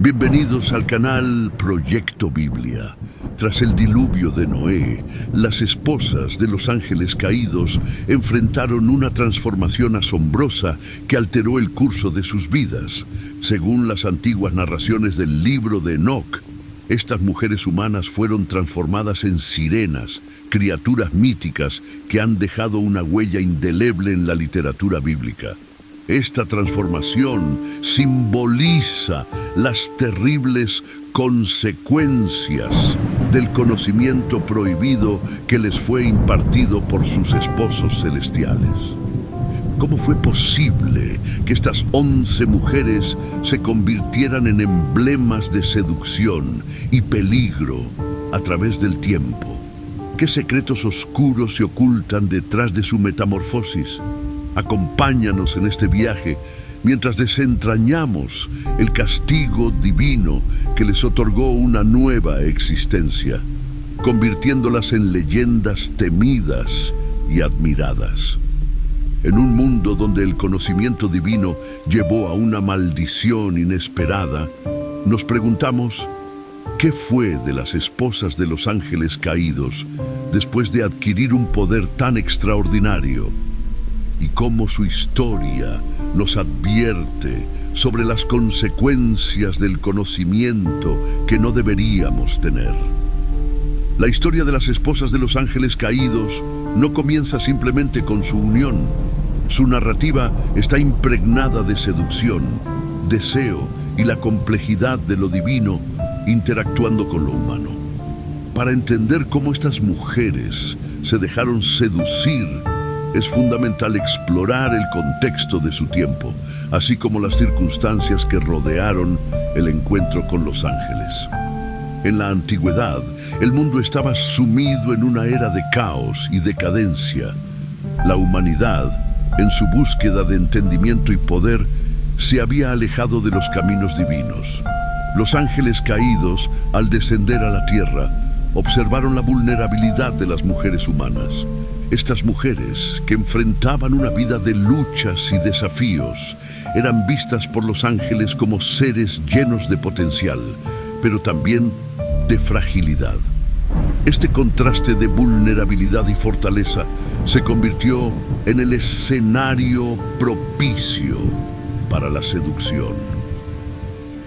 Bienvenidos al canal Proyecto Biblia. Tras el diluvio de Noé, las esposas de los ángeles caídos enfrentaron una transformación asombrosa que alteró el curso de sus vidas. Según las antiguas narraciones del libro de Enoc, estas mujeres humanas fueron transformadas en sirenas, criaturas míticas que han dejado una huella indeleble en la literatura bíblica. Esta transformación simboliza las terribles consecuencias del conocimiento prohibido que les fue impartido por sus esposos celestiales. ¿Cómo fue posible que estas 11 mujeres se convirtieran en emblemas de seducción y peligro a través del tiempo? ¿Qué secretos oscuros se ocultan detrás de su metamorfosis? Acompáñanos en este viaje mientras desentrañamos el castigo divino que les otorgó una nueva existencia, convirtiéndolas en leyendas temidas y admiradas. En un mundo donde el conocimiento divino llevó a una maldición inesperada, nos preguntamos, ¿qué fue de las esposas de los ángeles caídos después de adquirir un poder tan extraordinario? Y cómo su historia nos advierte sobre las consecuencias del conocimiento que no deberíamos tener. La historia de las esposas de los ángeles caídos no comienza simplemente con su unión. Su narrativa está impregnada de seducción, deseo y la complejidad de lo divino interactuando con lo humano. Para entender cómo estas mujeres se dejaron seducir, es fundamental explorar el contexto de su tiempo, así como las circunstancias que rodearon el encuentro con los ángeles. En la antigüedad, el mundo estaba sumido en una era de caos y decadencia. La humanidad, en su búsqueda de entendimiento y poder, se había alejado de los caminos divinos. Los ángeles caídos, al descender a la tierra, observaron la vulnerabilidad de las mujeres humanas. Estas mujeres, que enfrentaban una vida de luchas y desafíos, eran vistas por los ángeles como seres llenos de potencial, pero también de fragilidad. Este contraste de vulnerabilidad y fortaleza se convirtió en el escenario propicio para la seducción.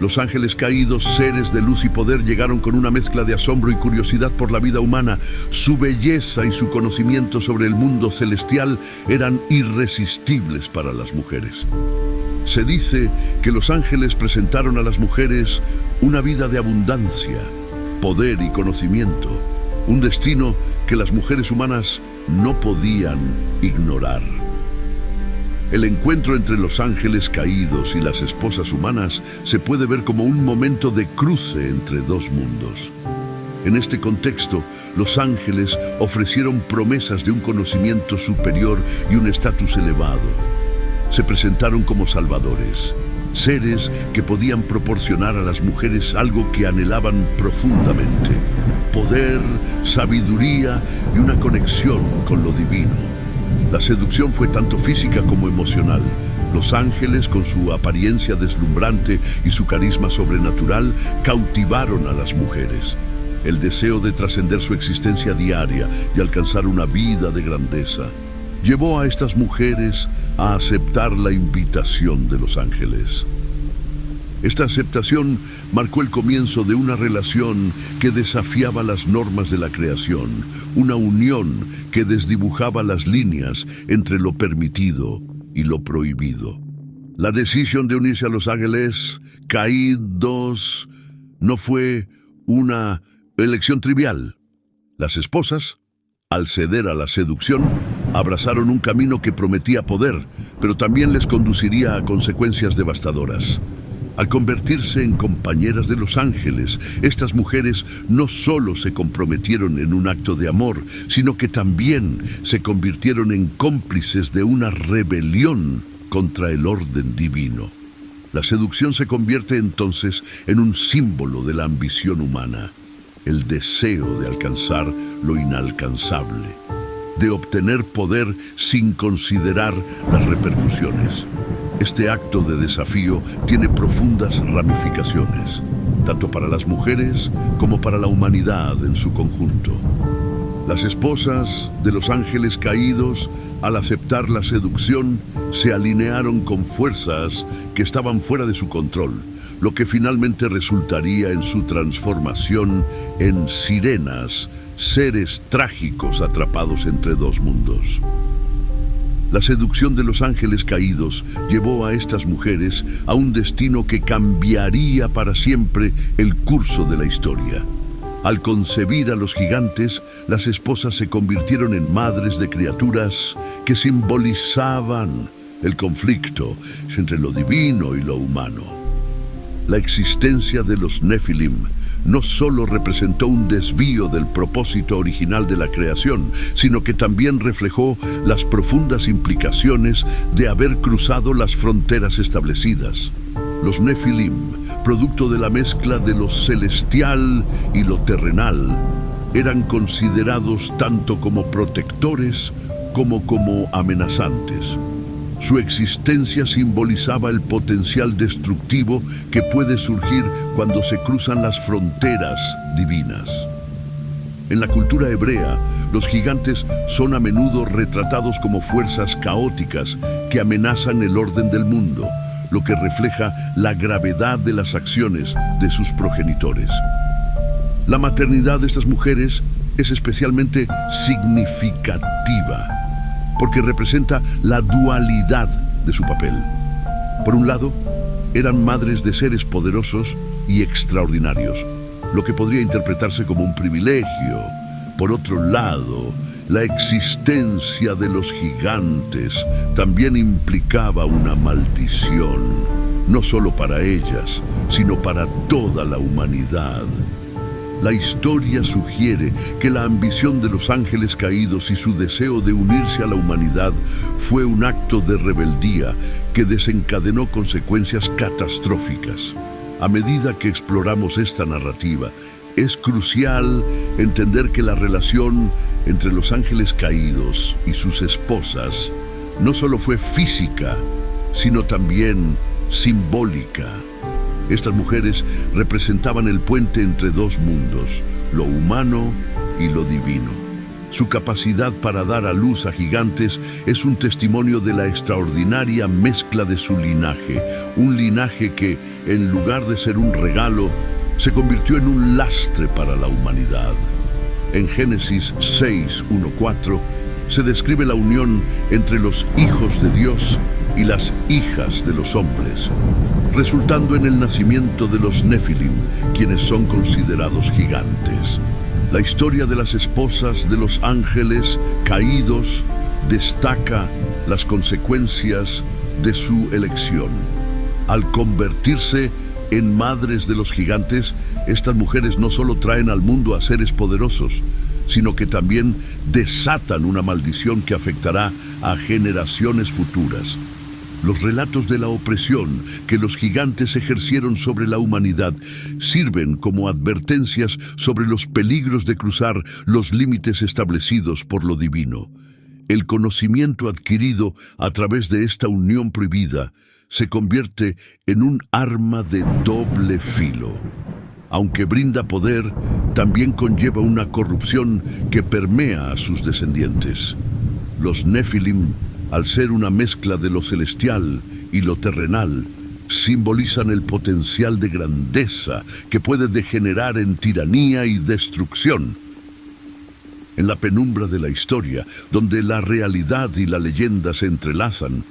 Los ángeles caídos, seres de luz y poder, llegaron con una mezcla de asombro y curiosidad por la vida humana. Su belleza y su conocimiento sobre el mundo celestial eran irresistibles para las mujeres. Se dice que los ángeles presentaron a las mujeres una vida de abundancia, poder y conocimiento, un destino que las mujeres humanas no podían ignorar. El encuentro entre los ángeles caídos y las esposas humanas se puede ver como un momento de cruce entre dos mundos. En este contexto, los ángeles ofrecieron promesas de un conocimiento superior y un estatus elevado. Se presentaron como salvadores, seres que podían proporcionar a las mujeres algo que anhelaban profundamente: poder, sabiduría y una conexión con lo divino. La seducción fue tanto física como emocional. Los ángeles, con su apariencia deslumbrante y su carisma sobrenatural, cautivaron a las mujeres. El deseo de trascender su existencia diaria y alcanzar una vida de grandeza llevó a estas mujeres a aceptar la invitación de los ángeles. Esta aceptación marcó el comienzo de una relación que desafiaba las normas de la creación, una unión que desdibujaba las líneas entre lo permitido y lo prohibido. La decisión de unirse a los ángeles caídos no fue una elección trivial. Las esposas, al ceder a la seducción, abrazaron un camino que prometía poder, pero también les conduciría a consecuencias devastadoras. Al convertirse en compañeras de los ángeles, estas mujeres no solo se comprometieron en un acto de amor, sino que también se convirtieron en cómplices de una rebelión contra el orden divino. La seducción se convierte entonces en un símbolo de la ambición humana, el deseo de alcanzar lo inalcanzable, de obtener poder sin considerar las repercusiones. Este acto de desafío tiene profundas ramificaciones, tanto para las mujeres como para la humanidad en su conjunto. Las esposas de los ángeles caídos, al aceptar la seducción, se alinearon con fuerzas que estaban fuera de su control, lo que finalmente resultaría en su transformación en sirenas, seres trágicos atrapados entre dos mundos. La seducción de los ángeles caídos llevó a estas mujeres a un destino que cambiaría para siempre el curso de la historia. Al concebir a los gigantes, las esposas se convirtieron en madres de criaturas que simbolizaban el conflicto entre lo divino y lo humano. La existencia de los Nefilim no solo representó un desvío del propósito original de la creación, sino que también reflejó las profundas implicaciones de haber cruzado las fronteras establecidas. Los Nefilim, producto de la mezcla de lo celestial y lo terrenal, eran considerados tanto como protectores como amenazantes. Su existencia simbolizaba el potencial destructivo que puede surgir cuando se cruzan las fronteras divinas. En la cultura hebrea, los gigantes son a menudo retratados como fuerzas caóticas que amenazan el orden del mundo, lo que refleja la gravedad de las acciones de sus progenitores. La maternidad de estas mujeres es especialmente significativa, porque representa la dualidad de su papel. Por un lado, eran madres de seres poderosos y extraordinarios, lo que podría interpretarse como un privilegio. Por otro lado, la existencia de los gigantes también implicaba una maldición, no solo para ellas, sino para toda la humanidad. La historia sugiere que la ambición de los ángeles caídos y su deseo de unirse a la humanidad fue un acto de rebeldía que desencadenó consecuencias catastróficas. A medida que exploramos esta narrativa, es crucial entender que la relación entre los ángeles caídos y sus esposas no solo fue física, sino también simbólica. Estas mujeres representaban el puente entre dos mundos, lo humano y lo divino. Su capacidad para dar a luz a gigantes es un testimonio de la extraordinaria mezcla de su linaje, un linaje que, en lugar de ser un regalo, se convirtió en un lastre para la humanidad. En Génesis 6:1-4 se describe la unión entre los hijos de Dios y las hijas de los hombres, resultando en el nacimiento de los Nefilim, quienes son considerados gigantes. La historia de las esposas de los ángeles caídos destaca las consecuencias de su elección. Al convertirse en madres de los gigantes, estas mujeres no solo traen al mundo a seres poderosos, sino que también desatan una maldición que afectará a generaciones futuras. Los relatos de la opresión que los gigantes ejercieron sobre la humanidad sirven como advertencias sobre los peligros de cruzar los límites establecidos por lo divino. El conocimiento adquirido a través de esta unión prohibida se convierte en un arma de doble filo. Aunque brinda poder, también conlleva una corrupción que permea a sus descendientes. Los Nefilim, al ser una mezcla de lo celestial y lo terrenal, simbolizan el potencial de grandeza que puede degenerar en tiranía y destrucción. En la penumbra de la historia, donde la realidad y la leyenda se entrelazan,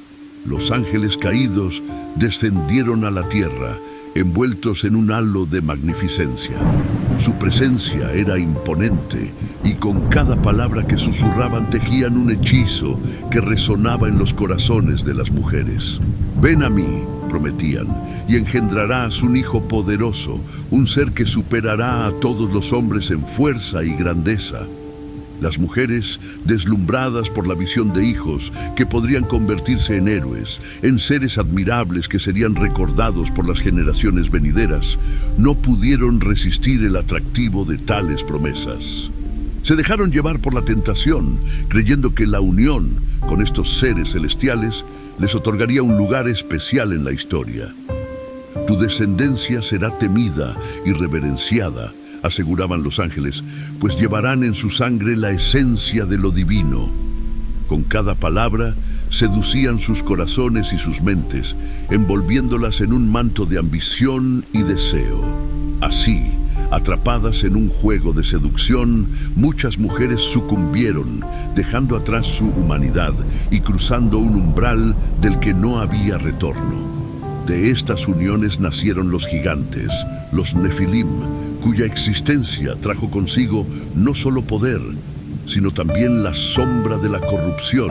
los ángeles caídos descendieron a la tierra, envueltos en un halo de magnificencia. Su presencia era imponente y con cada palabra que susurraban tejían un hechizo que resonaba en los corazones de las mujeres. «Ven a mí», prometían, «y engendrarás un hijo poderoso, un ser que superará a todos los hombres en fuerza y grandeza». Las mujeres, deslumbradas por la visión de hijos que podrían convertirse en héroes, en seres admirables que serían recordados por las generaciones venideras, no pudieron resistir el atractivo de tales promesas. Se dejaron llevar por la tentación, creyendo que la unión con estos seres celestiales les otorgaría un lugar especial en la historia. Tu descendencia será temida y reverenciada, aseguraban los ángeles, pues llevarán en su sangre la esencia de lo divino. Con cada palabra seducían sus corazones y sus mentes, envolviéndolas en un manto de ambición y deseo. Así, atrapadas en un juego de seducción, muchas mujeres sucumbieron, dejando atrás su humanidad y cruzando un umbral del que no había retorno. De estas uniones nacieron los gigantes, los Nefilim, cuya existencia trajo consigo no solo poder, sino también la sombra de la corrupción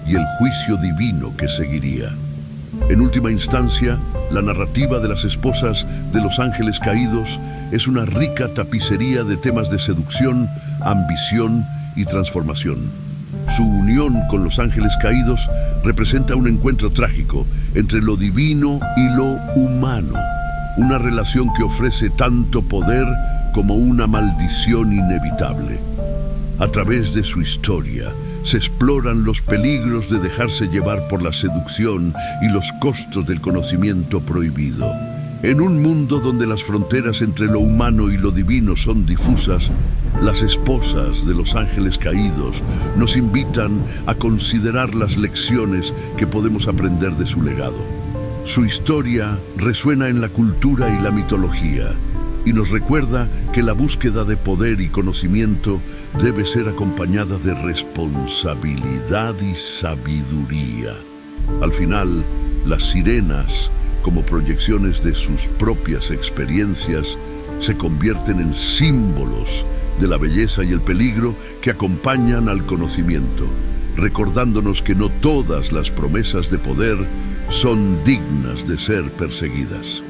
y el juicio divino que seguiría. En última instancia, la narrativa de las esposas de los ángeles caídos es una rica tapicería de temas de seducción, ambición y transformación. Su unión con los ángeles caídos representa un encuentro trágico entre lo divino y lo humano, una relación que ofrece tanto poder como una maldición inevitable. A través de su historia, se exploran los peligros de dejarse llevar por la seducción y los costos del conocimiento prohibido. En un mundo donde las fronteras entre lo humano y lo divino son difusas, las esposas de los ángeles caídos nos invitan a considerar las lecciones que podemos aprender de su legado. Su historia resuena en la cultura y la mitología, y nos recuerda que la búsqueda de poder y conocimiento debe ser acompañada de responsabilidad y sabiduría. Al final, las sirenas, como proyecciones de sus propias experiencias, se convierten en símbolos de la belleza y el peligro que acompañan al conocimiento, recordándonos que no todas las promesas de poder son dignas de ser perseguidas.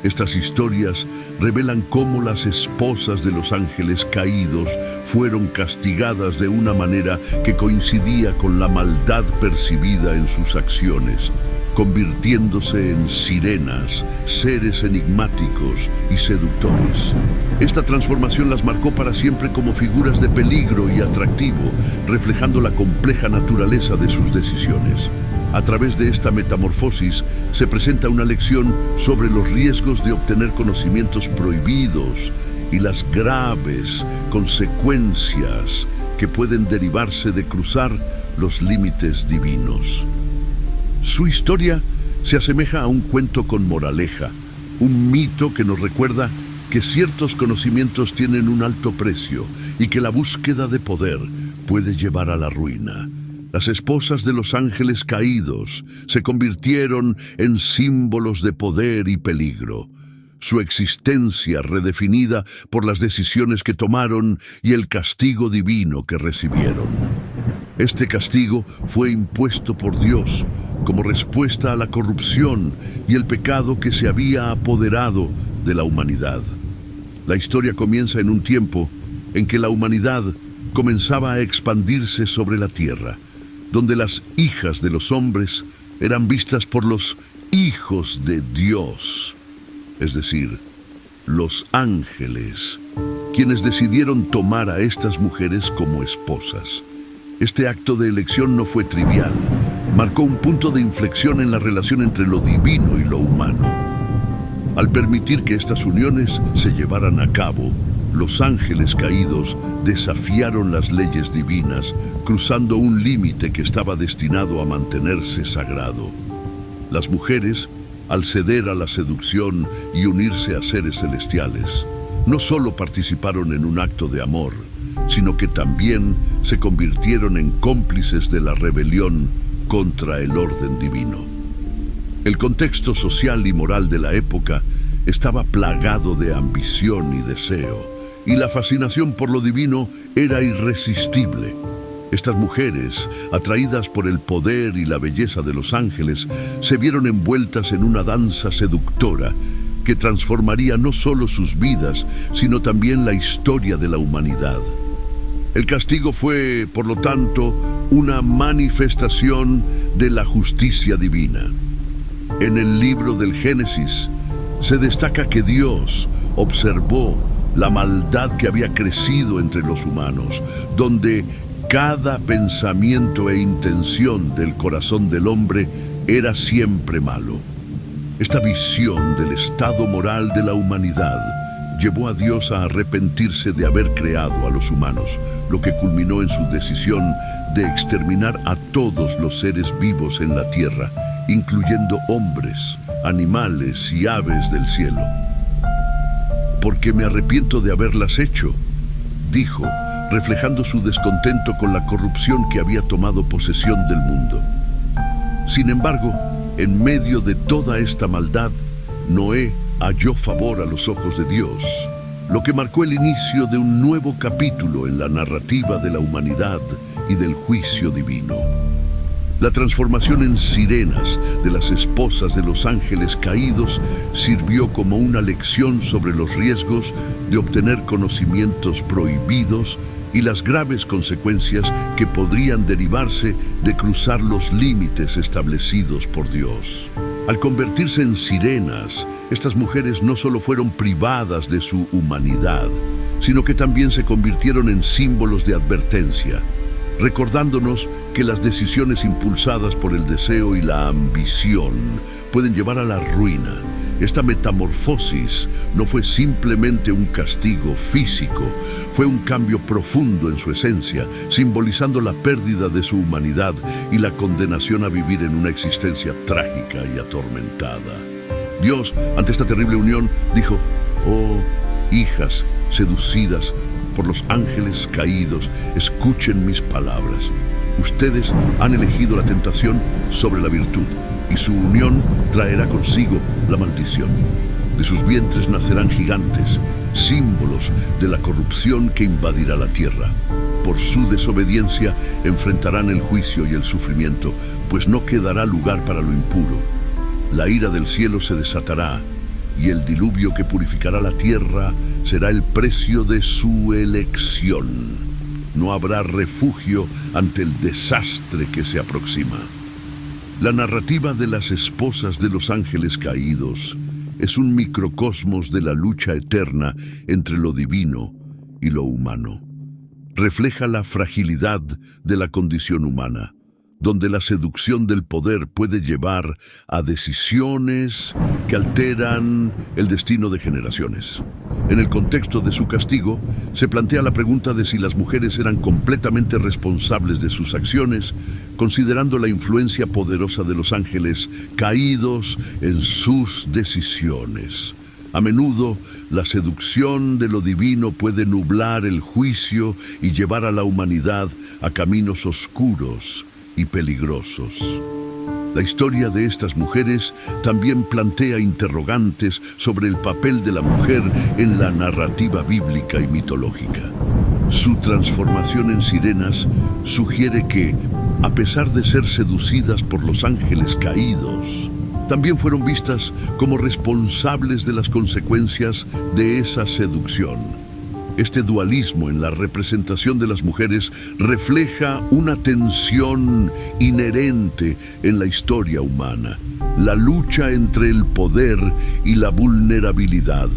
Estas historias revelan cómo las esposas de los ángeles caídos fueron castigadas de una manera que coincidía con la maldad percibida en sus acciones, convirtiéndose en sirenas, seres enigmáticos y seductores. Esta transformación las marcó para siempre como figuras de peligro y atractivo, reflejando la compleja naturaleza de sus decisiones. A través de esta metamorfosis se presenta una lección sobre los riesgos de obtener conocimientos prohibidos y las graves consecuencias que pueden derivarse de cruzar los límites divinos. Su historia se asemeja a un cuento con moraleja, un mito que nos recuerda que ciertos conocimientos tienen un alto precio y que la búsqueda de poder puede llevar a la ruina. Las esposas de los ángeles caídos se convirtieron en símbolos de poder y peligro. Su existencia redefinida por las decisiones que tomaron y el castigo divino que recibieron. Este castigo fue impuesto por Dios como respuesta a la corrupción y el pecado que se había apoderado de la humanidad. La historia comienza en un tiempo en que la humanidad comenzaba a expandirse sobre la tierra, donde las hijas de los hombres eran vistas por los hijos de Dios, es decir, los ángeles, quienes decidieron tomar a estas mujeres como esposas. Este acto de elección no fue trivial, marcó un punto de inflexión en la relación entre lo divino y lo humano. Al permitir que estas uniones se llevaran a cabo, los ángeles caídos desafiaron las leyes divinas, cruzando un límite que estaba destinado a mantenerse sagrado. Las mujeres, al ceder a la seducción y unirse a seres celestiales, no solo participaron en un acto de amor, sino que también se convirtieron en cómplices de la rebelión contra el orden divino. El contexto social y moral de la época estaba plagado de ambición y deseo, y la fascinación por lo divino era irresistible. Estas mujeres, atraídas por el poder y la belleza de los ángeles, se vieron envueltas en una danza seductora que transformaría no solo sus vidas, sino también la historia de la humanidad. El castigo fue, por lo tanto, una manifestación de la justicia divina. En el libro del Génesis se destaca que Dios observó la maldad que había crecido entre los humanos, donde Cada pensamiento e intención del corazón del hombre era siempre malo. Esta visión del estado moral de la humanidad llevó a Dios a arrepentirse de haber creado a los humanos, lo que culminó en su decisión de exterminar a todos los seres vivos en la tierra, incluyendo hombres, animales y aves del cielo. Porque me arrepiento de haberlas hecho, dijo, reflejando su descontento con la corrupción que había tomado posesión del mundo. Sin embargo, en medio de toda esta maldad, Noé halló favor a los ojos de Dios, lo que marcó el inicio de un nuevo capítulo en la narrativa de la humanidad y del juicio divino. La transformación en sirenas de las esposas de los ángeles caídos sirvió como una lección sobre los riesgos de obtener conocimientos prohibidos y las graves consecuencias que podrían derivarse de cruzar los límites establecidos por Dios. Al convertirse en sirenas, estas mujeres no solo fueron privadas de su humanidad, sino que también se convirtieron en símbolos de advertencia, recordándonos que las decisiones impulsadas por el deseo y la ambición pueden llevar a la ruina. Esta metamorfosis no fue simplemente un castigo físico, fue un cambio profundo en su esencia, simbolizando la pérdida de su humanidad y la condenación a vivir en una existencia trágica y atormentada. Dios, ante esta terrible unión, dijo: «Oh, hijas seducidas por los ángeles caídos, escuchen mis palabras. Ustedes han elegido la tentación sobre la virtud, y su unión traerá consigo la maldición. De sus vientres nacerán gigantes, símbolos de la corrupción que invadirá la tierra. Por su desobediencia enfrentarán el juicio y el sufrimiento, pues no quedará lugar para lo impuro. La ira del cielo se desatará, y el diluvio que purificará la tierra será el precio de su elección. No habrá refugio ante el desastre que se aproxima». La narrativa de las esposas de los ángeles caídos es un microcosmos de la lucha eterna entre lo divino y lo humano. Refleja la fragilidad de la condición humana, donde la seducción del poder puede llevar a decisiones que alteran el destino de generaciones. En el contexto de su castigo, se plantea la pregunta de si las mujeres eran completamente responsables de sus acciones, considerando la influencia poderosa de los ángeles caídos en sus decisiones. A menudo, la seducción de lo divino puede nublar el juicio y llevar a la humanidad a caminos oscuros y peligrosos. La historia de estas mujeres también plantea interrogantes sobre el papel de la mujer en la narrativa bíblica y mitológica. Su transformación en sirenas sugiere que, a pesar de ser seducidas por los ángeles caídos, también fueron vistas como responsables de las consecuencias de esa seducción. Este dualismo en la representación de las mujeres refleja una tensión inherente en la historia humana, la lucha entre el poder y la vulnerabilidad,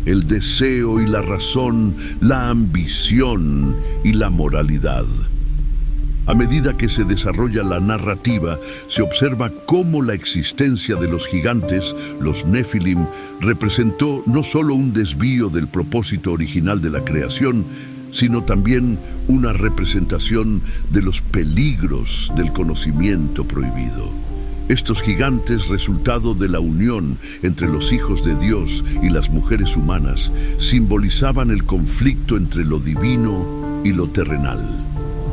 el deseo y la razón, la ambición y la moralidad. A medida que se desarrolla la narrativa, se observa cómo la existencia de los gigantes, los Nefilim, representó no solo un desvío del propósito original de la creación, sino también una representación de los peligros del conocimiento prohibido. Estos gigantes, resultado de la unión entre los hijos de Dios y las mujeres humanas, simbolizaban el conflicto entre lo divino y lo terrenal.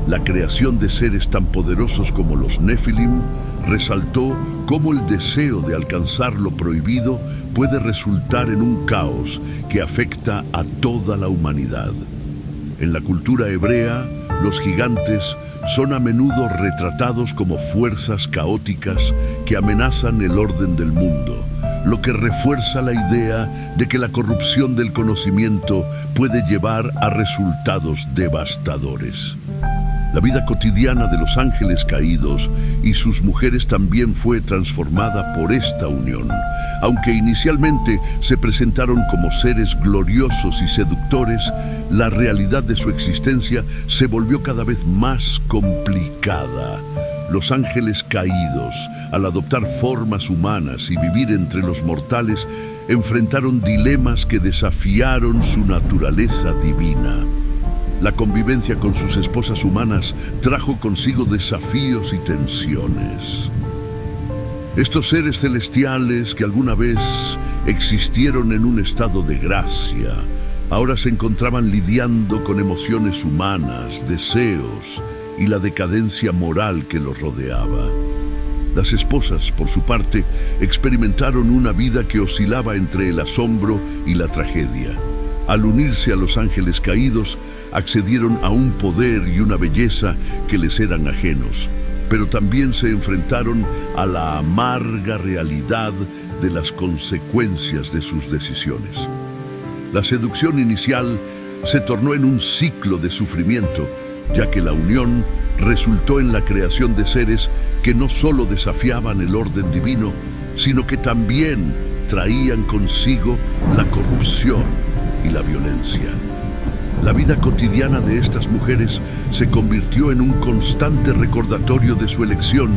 La creación de seres tan poderosos como los Nefilim resaltó cómo el deseo de alcanzar lo prohibido puede resultar en un caos que afecta a toda la humanidad. En la cultura hebrea, los gigantes son a menudo retratados como fuerzas caóticas que amenazan el orden del mundo, lo que refuerza la idea de que la corrupción del conocimiento puede llevar a resultados devastadores. La vida cotidiana de los ángeles caídos y sus mujeres también fue transformada por esta unión. Aunque inicialmente se presentaron como seres gloriosos y seductores, la realidad de su existencia se volvió cada vez más complicada. Los ángeles caídos, al adoptar formas humanas y vivir entre los mortales, enfrentaron dilemas que desafiaron su naturaleza divina. La convivencia con sus esposas humanas trajo consigo desafíos y tensiones. Estos seres celestiales que alguna vez existieron en un estado de gracia, ahora se encontraban lidiando con emociones humanas, deseos y la decadencia moral que los rodeaba. Las esposas, por su parte, experimentaron una vida que oscilaba entre el asombro y la tragedia. Al unirse a los ángeles caídos, accedieron a un poder y una belleza que les eran ajenos, pero también se enfrentaron a la amarga realidad de las consecuencias de sus decisiones. La seducción inicial se tornó en un ciclo de sufrimiento, ya que la unión resultó en la creación de seres que no solo desafiaban el orden divino, sino que también traían consigo la corrupción y la violencia. La vida cotidiana de estas mujeres se convirtió en un constante recordatorio de su elección,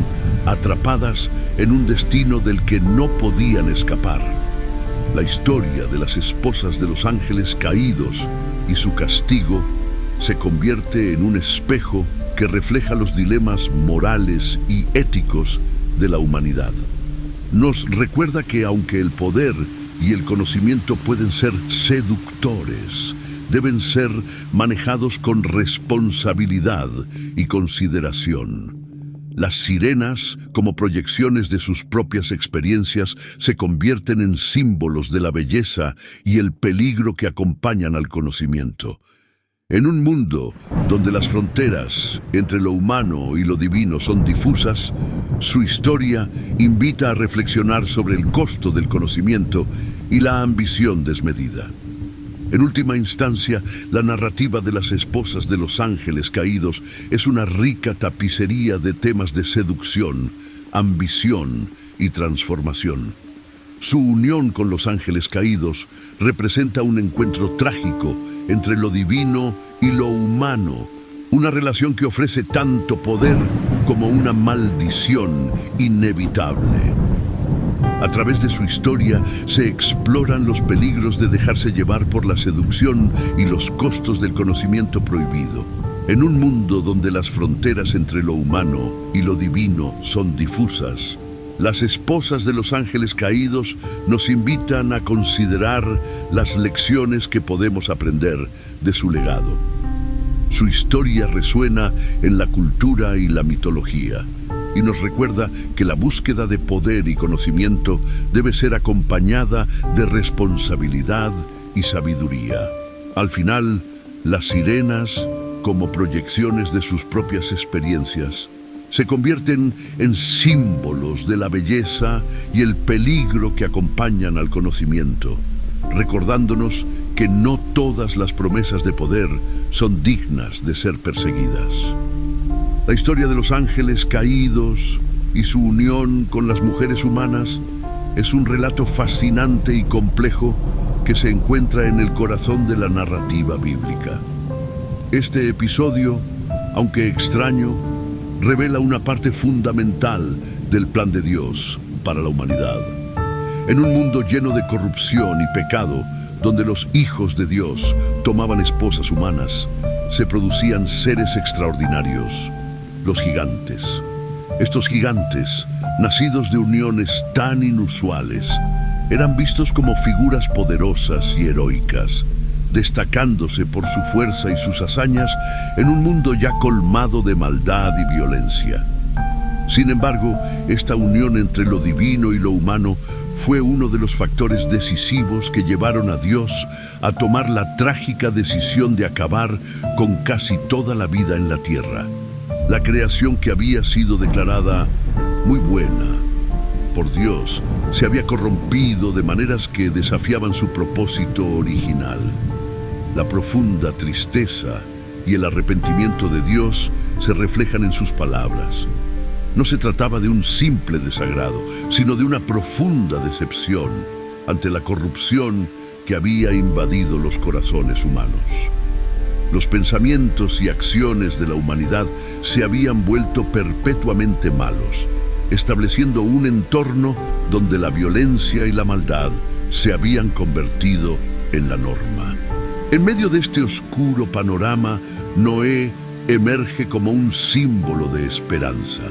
atrapadas en un destino del que no podían escapar. La historia de las esposas de los ángeles caídos y su castigo se convierte en un espejo que refleja los dilemas morales y éticos de la humanidad. Nos recuerda que aunque el poder y el conocimiento pueden ser seductores, deben ser manejados con responsabilidad y consideración. Las sirenas, como proyecciones de sus propias experiencias, se convierten en símbolos de la belleza y el peligro que acompañan al conocimiento. En un mundo donde las fronteras entre lo humano y lo divino son difusas, su historia invita a reflexionar sobre el costo del conocimiento y la ambición desmedida. En última instancia, la narrativa de las esposas de los ángeles caídos es una rica tapicería de temas de seducción, ambición y transformación. Su unión con los ángeles caídos representa un encuentro trágico entre lo divino y lo humano, una relación que ofrece tanto poder como una maldición inevitable. A través de su historia se exploran los peligros de dejarse llevar por la seducción y los costos del conocimiento prohibido. En un mundo donde las fronteras entre lo humano y lo divino son difusas, las esposas de los ángeles caídos nos invitan a considerar las lecciones que podemos aprender de su legado. Su historia resuena en la cultura y la mitología, y nos recuerda que la búsqueda de poder y conocimiento debe ser acompañada de responsabilidad y sabiduría. Al final, las sirenas, como proyecciones de sus propias experiencias, se convierten en símbolos de la belleza y el peligro que acompañan al conocimiento, recordándonos que no todas las promesas de poder son dignas de ser perseguidas. La historia de los ángeles caídos y su unión con las mujeres humanas es un relato fascinante y complejo que se encuentra en el corazón de la narrativa bíblica. Este episodio, aunque extraño, revela una parte fundamental del plan de Dios para la humanidad. En un mundo lleno de corrupción y pecado, donde los hijos de Dios tomaban esposas humanas, se producían seres extraordinarios, los gigantes. Estos gigantes, nacidos de uniones tan inusuales, eran vistos como figuras poderosas y heroicas, destacándose por su fuerza y sus hazañas en un mundo ya colmado de maldad y violencia. Sin embargo, esta unión entre lo divino y lo humano fue uno de los factores decisivos que llevaron a Dios a tomar la trágica decisión de acabar con casi toda la vida en la tierra. La creación que había sido declarada muy buena por Dios se había corrompido de maneras que desafiaban su propósito original. La profunda tristeza y el arrepentimiento de Dios se reflejan en sus palabras. No se trataba de un simple desagrado, sino de una profunda decepción ante la corrupción que había invadido los corazones humanos. Los pensamientos y acciones de la humanidad se habían vuelto perpetuamente malos, estableciendo un entorno donde la violencia y la maldad se habían convertido en la norma. En medio de este oscuro panorama, Noé emerge como un símbolo de esperanza.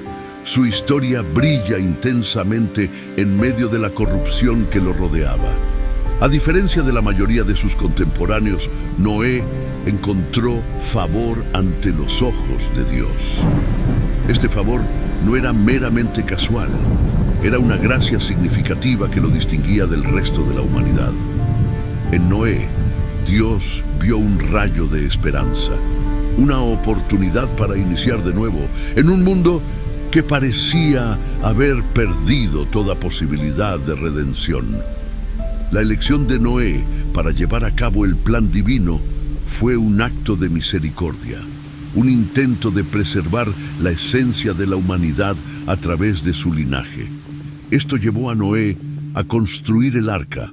Su historia brilla intensamente en medio de la corrupción que lo rodeaba. A diferencia de la mayoría de sus contemporáneos, Noé encontró favor ante los ojos de Dios. Este favor no era meramente casual, era una gracia significativa que lo distinguía del resto de la humanidad. En Noé, Dios vio un rayo de esperanza, una oportunidad para iniciar de nuevo en un mundo que parecía haber perdido toda posibilidad de redención. La elección de Noé para llevar a cabo el plan divino fue un acto de misericordia, un intento de preservar la esencia de la humanidad a través de su linaje. Esto llevó a Noé a construir el arca,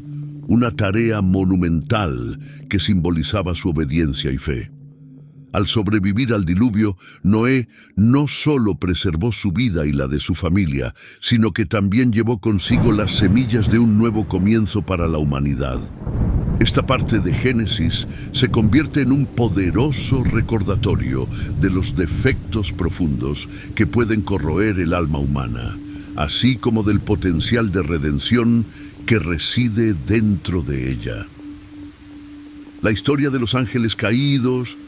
una tarea monumental que simbolizaba su obediencia y fe. Al sobrevivir al diluvio, Noé no solo preservó su vida y la de su familia, sino que también llevó consigo las semillas de un nuevo comienzo para la humanidad. Esta parte de Génesis se convierte en un poderoso recordatorio de los defectos profundos que pueden corroer el alma humana, así como del potencial de redención que reside dentro de ella. La historia de los ángeles caídos,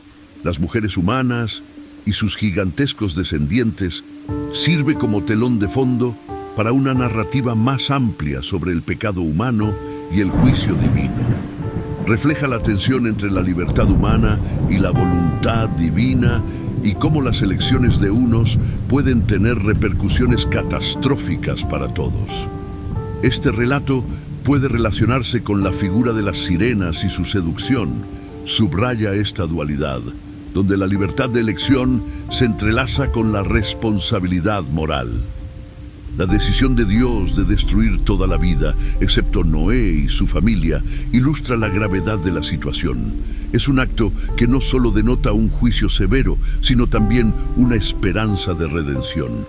las mujeres humanas y sus gigantescos descendientes sirve como telón de fondo para una narrativa más amplia sobre el pecado humano y el juicio divino. Refleja la tensión entre la libertad humana y la voluntad divina y cómo las elecciones de unos pueden tener repercusiones catastróficas para todos. Este relato puede relacionarse con la figura de las sirenas y su seducción. Subraya esta dualidad, donde la libertad de elección se entrelaza con la responsabilidad moral. La decisión de Dios de destruir toda la vida, excepto Noé y su familia, ilustra la gravedad de la situación. Es un acto que no solo denota un juicio severo, sino también una esperanza de redención.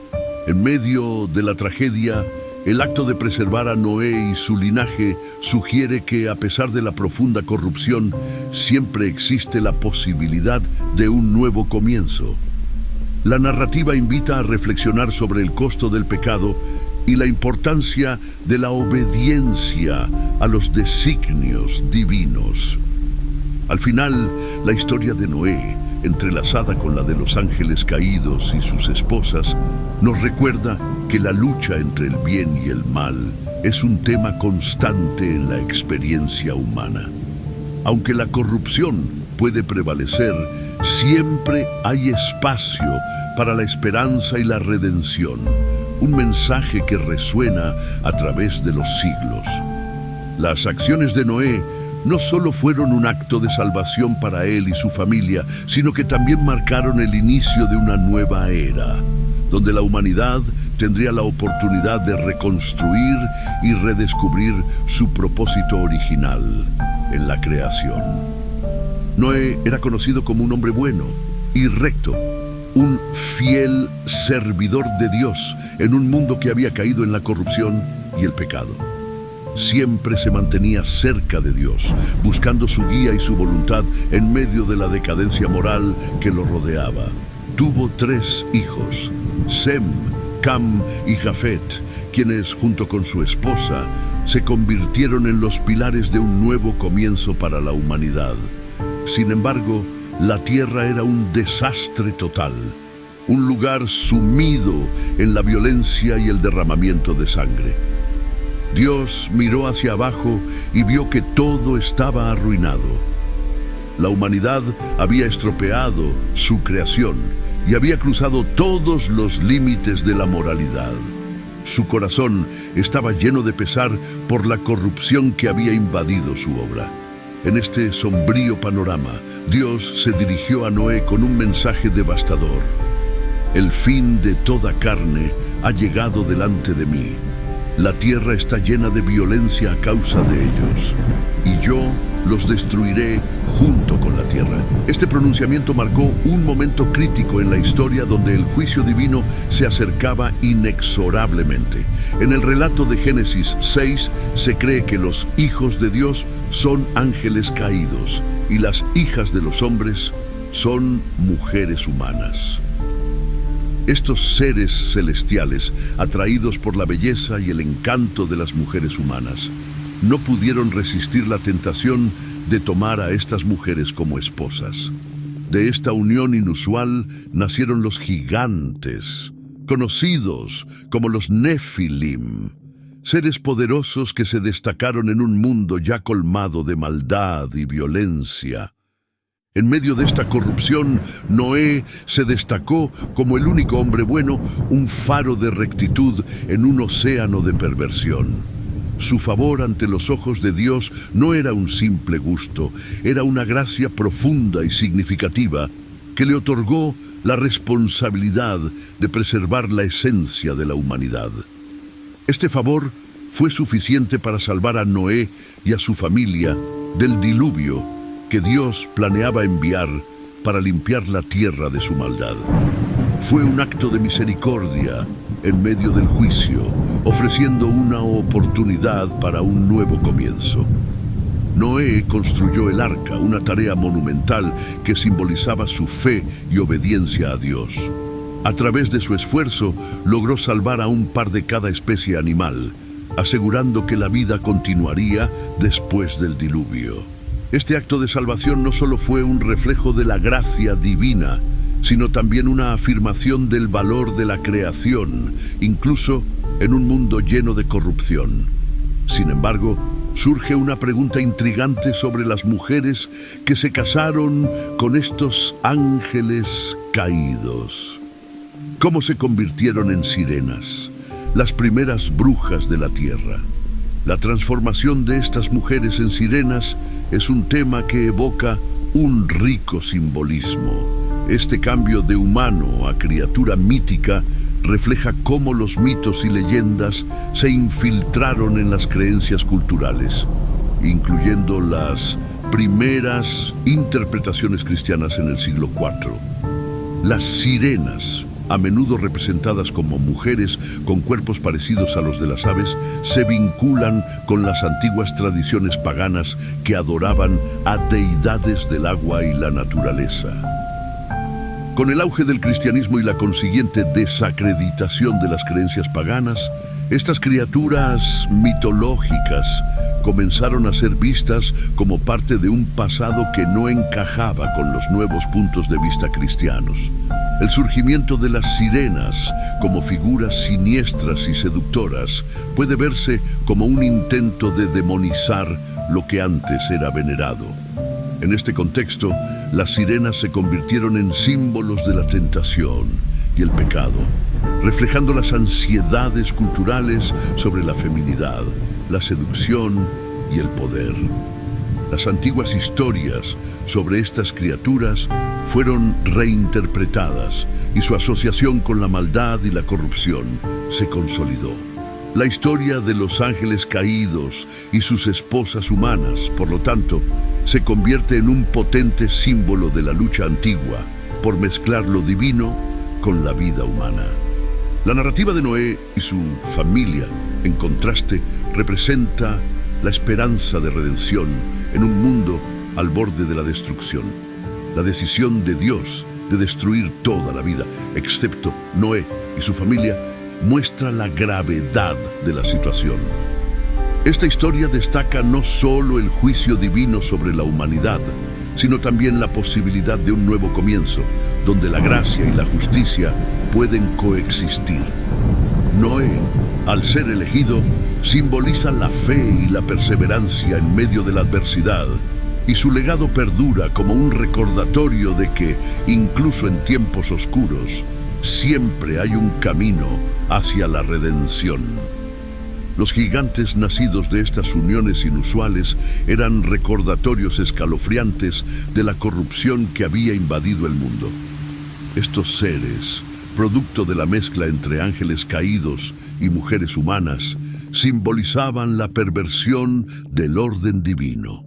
En medio de la tragedia, el acto de preservar a Noé y su linaje sugiere que, a pesar de la profunda corrupción, siempre existe la posibilidad de un nuevo comienzo. La narrativa invita a reflexionar sobre el costo del pecado y la importancia de la obediencia a los designios divinos. Al final, la historia de Noé, entrelazada con la de los ángeles caídos y sus esposas, nos recuerda que la lucha entre el bien y el mal es un tema constante en la experiencia humana. Aunque la corrupción puede prevalecer, siempre hay espacio para la esperanza y la redención, un mensaje que resuena a través de los siglos. Las acciones de Noé no solo fueron un acto de salvación para él y su familia, sino que también marcaron el inicio de una nueva era, donde la humanidad tendría la oportunidad de reconstruir y redescubrir su propósito original en la creación. Noé era conocido como un hombre bueno y recto, un fiel servidor de Dios en un mundo que había caído en la corrupción y el pecado. Siempre se mantenía cerca de Dios, buscando su guía y su voluntad en medio de la decadencia moral que lo rodeaba. Tuvo 3 hijos, Sem, Cam y Jafet, quienes, junto con su esposa, se convirtieron en los pilares de un nuevo comienzo para la humanidad. Sin embargo, la tierra era un desastre total, un lugar sumido en la violencia y el derramamiento de sangre. Dios miró hacia abajo y vio que todo estaba arruinado. La humanidad había estropeado su creación y había cruzado todos los límites de la moralidad. Su corazón estaba lleno de pesar por la corrupción que había invadido su obra. En este sombrío panorama, Dios se dirigió a Noé con un mensaje devastador. El fin de toda carne ha llegado delante de mí. La tierra está llena de violencia a causa de ellos, y yo los destruiré junto con la tierra. Este pronunciamiento marcó un momento crítico en la historia donde el juicio divino se acercaba inexorablemente. En el relato de Génesis 6 se cree que los hijos de Dios son ángeles caídos y las hijas de los hombres son mujeres humanas. Estos seres celestiales, atraídos por la belleza y el encanto de las mujeres humanas, no pudieron resistir la tentación de tomar a estas mujeres como esposas. De esta unión inusual nacieron los gigantes, conocidos como los Nefilim, seres poderosos que se destacaron en un mundo ya colmado de maldad y violencia. En medio de esta corrupción, Noé se destacó como el único hombre bueno, un faro de rectitud en un océano de perversión. Su favor ante los ojos de Dios no era un simple gusto, era una gracia profunda y significativa que le otorgó la responsabilidad de preservar la esencia de la humanidad. Este favor fue suficiente para salvar a Noé y a su familia del diluvio que Dios planeaba enviar para limpiar la tierra de su maldad. Fue un acto de misericordia en medio del juicio, ofreciendo una oportunidad para un nuevo comienzo. Noé construyó el arca, una tarea monumental que simbolizaba su fe y obediencia a Dios. A través de su esfuerzo, logró salvar a un par de cada especie animal, asegurando que la vida continuaría después del diluvio. Este acto de salvación no solo fue un reflejo de la gracia divina, sino también una afirmación del valor de la creación, incluso en un mundo lleno de corrupción. Sin embargo, surge una pregunta intrigante sobre las mujeres que se casaron con estos ángeles caídos. ¿Cómo se convirtieron en sirenas, las primeras brujas de la tierra? La transformación de estas mujeres en sirenas es un tema que evoca un rico simbolismo. Este cambio de humano a criatura mítica refleja cómo los mitos y leyendas se infiltraron en las creencias culturales, incluyendo las primeras interpretaciones cristianas en el siglo IV. Las sirenas, a menudo representadas como mujeres con cuerpos parecidos a los de las aves, se vinculan con las antiguas tradiciones paganas que adoraban a deidades del agua y la naturaleza. Con el auge del cristianismo y la consiguiente desacreditación de las creencias paganas, estas criaturas mitológicas comenzaron a ser vistas como parte de un pasado que no encajaba con los nuevos puntos de vista cristianos. El surgimiento de las sirenas como figuras siniestras y seductoras puede verse como un intento de demonizar lo que antes era venerado. En este contexto, las sirenas se convirtieron en símbolos de la tentación y el pecado, reflejando las ansiedades culturales sobre la feminidad, la seducción y el poder. Las antiguas historias sobre estas criaturas fueron reinterpretadas y su asociación con la maldad y la corrupción se consolidó. La historia de los ángeles caídos y sus esposas humanas, por lo tanto, se convierte en un potente símbolo de la lucha antigua por mezclar lo divino con la vida humana. La narrativa de Noé y su familia, en contraste, representa la esperanza de redención en un mundo al borde de la destrucción. La decisión de Dios de destruir toda la vida, excepto Noé y su familia, muestra la gravedad de la situación. Esta historia destaca no solo el juicio divino sobre la humanidad, sino también la posibilidad de un nuevo comienzo, donde la gracia y la justicia pueden coexistir. Noé, al ser elegido, simboliza la fe y la perseverancia en medio de la adversidad, y su legado perdura como un recordatorio de que, incluso en tiempos oscuros, siempre hay un camino hacia la redención. Los gigantes nacidos de estas uniones inusuales eran recordatorios escalofriantes de la corrupción que había invadido el mundo. Estos seres, producto de la mezcla entre ángeles caídos y mujeres humanas, simbolizaban la perversión del orden divino.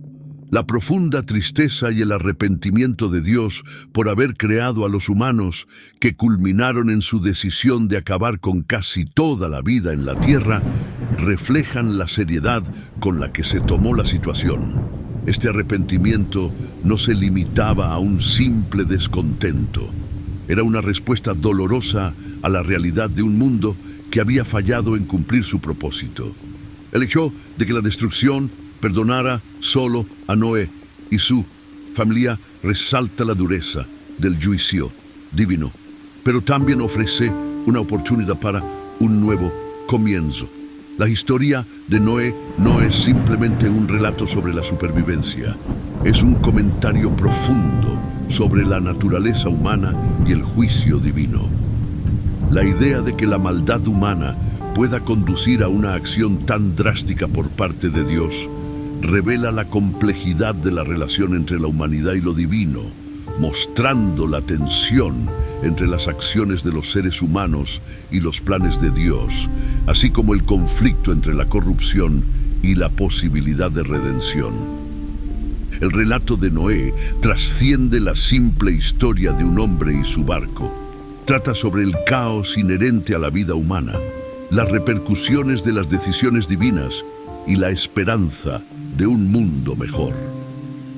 La profunda tristeza y el arrepentimiento de Dios por haber creado a los humanos, que culminaron en su decisión de acabar con casi toda la vida en la tierra, reflejan la seriedad con la que se tomó la situación. Este arrepentimiento no se limitaba a un simple descontento. Era una respuesta dolorosa a la realidad de un mundo que había fallado en cumplir su propósito. El hecho de que la destrucción perdonara solo a Noé y su familia resalta la dureza del juicio divino, pero también ofrece una oportunidad para un nuevo comienzo. La historia de Noé no es simplemente un relato sobre la supervivencia, es un comentario profundo sobre la naturaleza humana y el juicio divino. La idea de que la maldad humana pueda conducir a una acción tan drástica por parte de Dios revela la complejidad de la relación entre la humanidad y lo divino, mostrando la tensión entre las acciones de los seres humanos y los planes de Dios, así como el conflicto entre la corrupción y la posibilidad de redención. El relato de Noé trasciende la simple historia de un hombre y su barco. Trata sobre el caos inherente a la vida humana, las repercusiones de las decisiones divinas y la esperanza de un mundo mejor.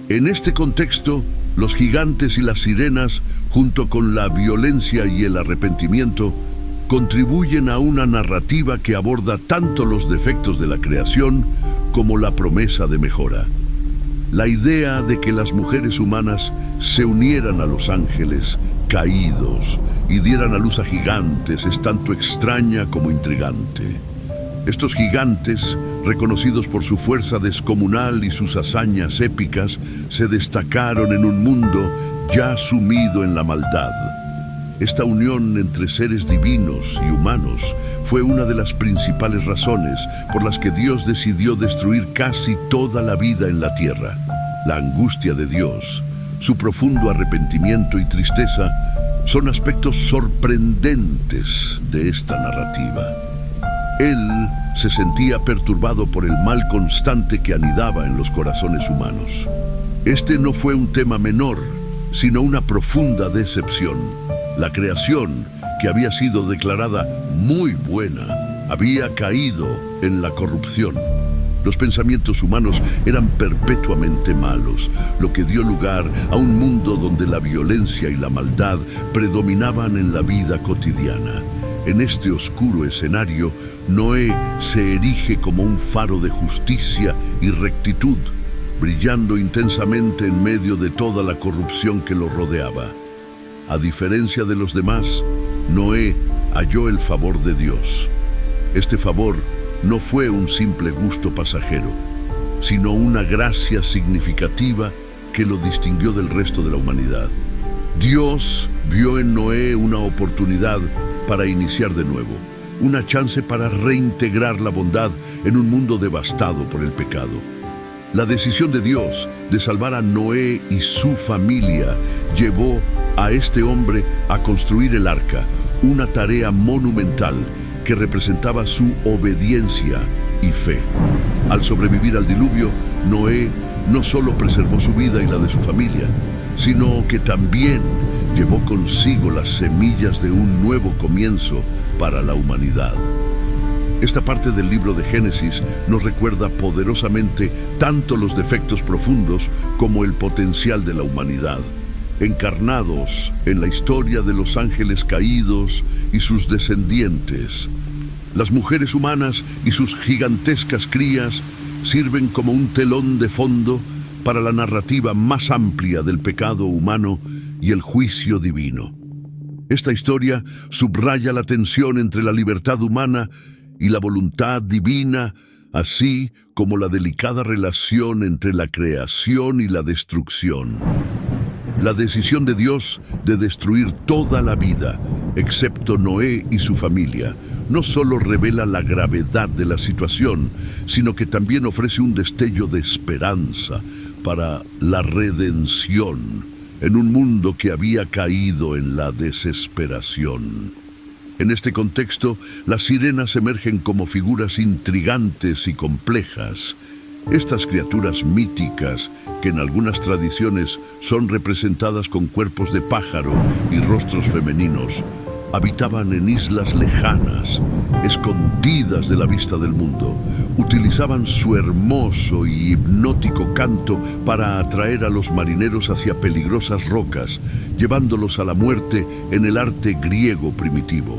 En este contexto, los gigantes y las sirenas, junto con la violencia y el arrepentimiento, contribuyen a una narrativa que aborda tanto los defectos de la creación como la promesa de mejora. La idea de que las mujeres humanas se unieran a los ángeles caídos y dieran a luz a gigantes es tanto extraña como intrigante. Estos gigantes, reconocidos por su fuerza descomunal y sus hazañas épicas, se destacaron en un mundo ya sumido en la maldad. Esta unión entre seres divinos y humanos fue una de las principales razones por las que Dios decidió destruir casi toda la vida en la tierra. La angustia de Dios, su profundo arrepentimiento y tristeza son aspectos sorprendentes de esta narrativa. Él se sentía perturbado por el mal constante que anidaba en los corazones humanos. Este no fue un tema menor, sino una profunda decepción. La creación, que había sido declarada muy buena, había caído en la corrupción. Los pensamientos humanos eran perpetuamente malos, lo que dio lugar a un mundo donde la violencia y la maldad predominaban en la vida cotidiana. En este oscuro escenario, Noé se erige como un faro de justicia y rectitud, brillando intensamente en medio de toda la corrupción que lo rodeaba. A diferencia de los demás, Noé halló el favor de Dios. Este favor no fue un simple gusto pasajero, sino una gracia significativa que lo distinguió del resto de la humanidad. Dios vio en Noé una oportunidad para iniciar de nuevo, una chance para reintegrar la bondad en un mundo devastado por el pecado. La decisión de Dios de salvar a Noé y su familia llevó a este hombre a construir el arca, una tarea monumental que representaba su obediencia y fe. Al sobrevivir al diluvio, Noé no solo preservó su vida y la de su familia, sino que también llevó consigo las semillas de un nuevo comienzo para la humanidad. Esta parte del libro de Génesis nos recuerda poderosamente tanto los defectos profundos como el potencial de la humanidad, encarnados en la historia de los ángeles caídos y sus descendientes. Las mujeres humanas y sus gigantescas crías sirven como un telón de fondo para la narrativa más amplia del pecado humano y el juicio divino. Esta historia subraya la tensión entre la libertad humana y la voluntad divina, así como la delicada relación entre la creación y la destrucción. La decisión de Dios de destruir toda la vida, excepto Noé y su familia, no solo revela la gravedad de la situación, sino que también ofrece un destello de esperanza para la redención en un mundo que había caído en la desesperación. En este contexto, las sirenas emergen como figuras intrigantes y complejas. Estas criaturas míticas, que en algunas tradiciones son representadas con cuerpos de pájaro y rostros femeninos, habitaban en islas lejanas, escondidas de la vista del mundo. Utilizaban su hermoso y hipnótico canto para atraer a los marineros hacia peligrosas rocas, llevándolos a la muerte en el arte griego primitivo.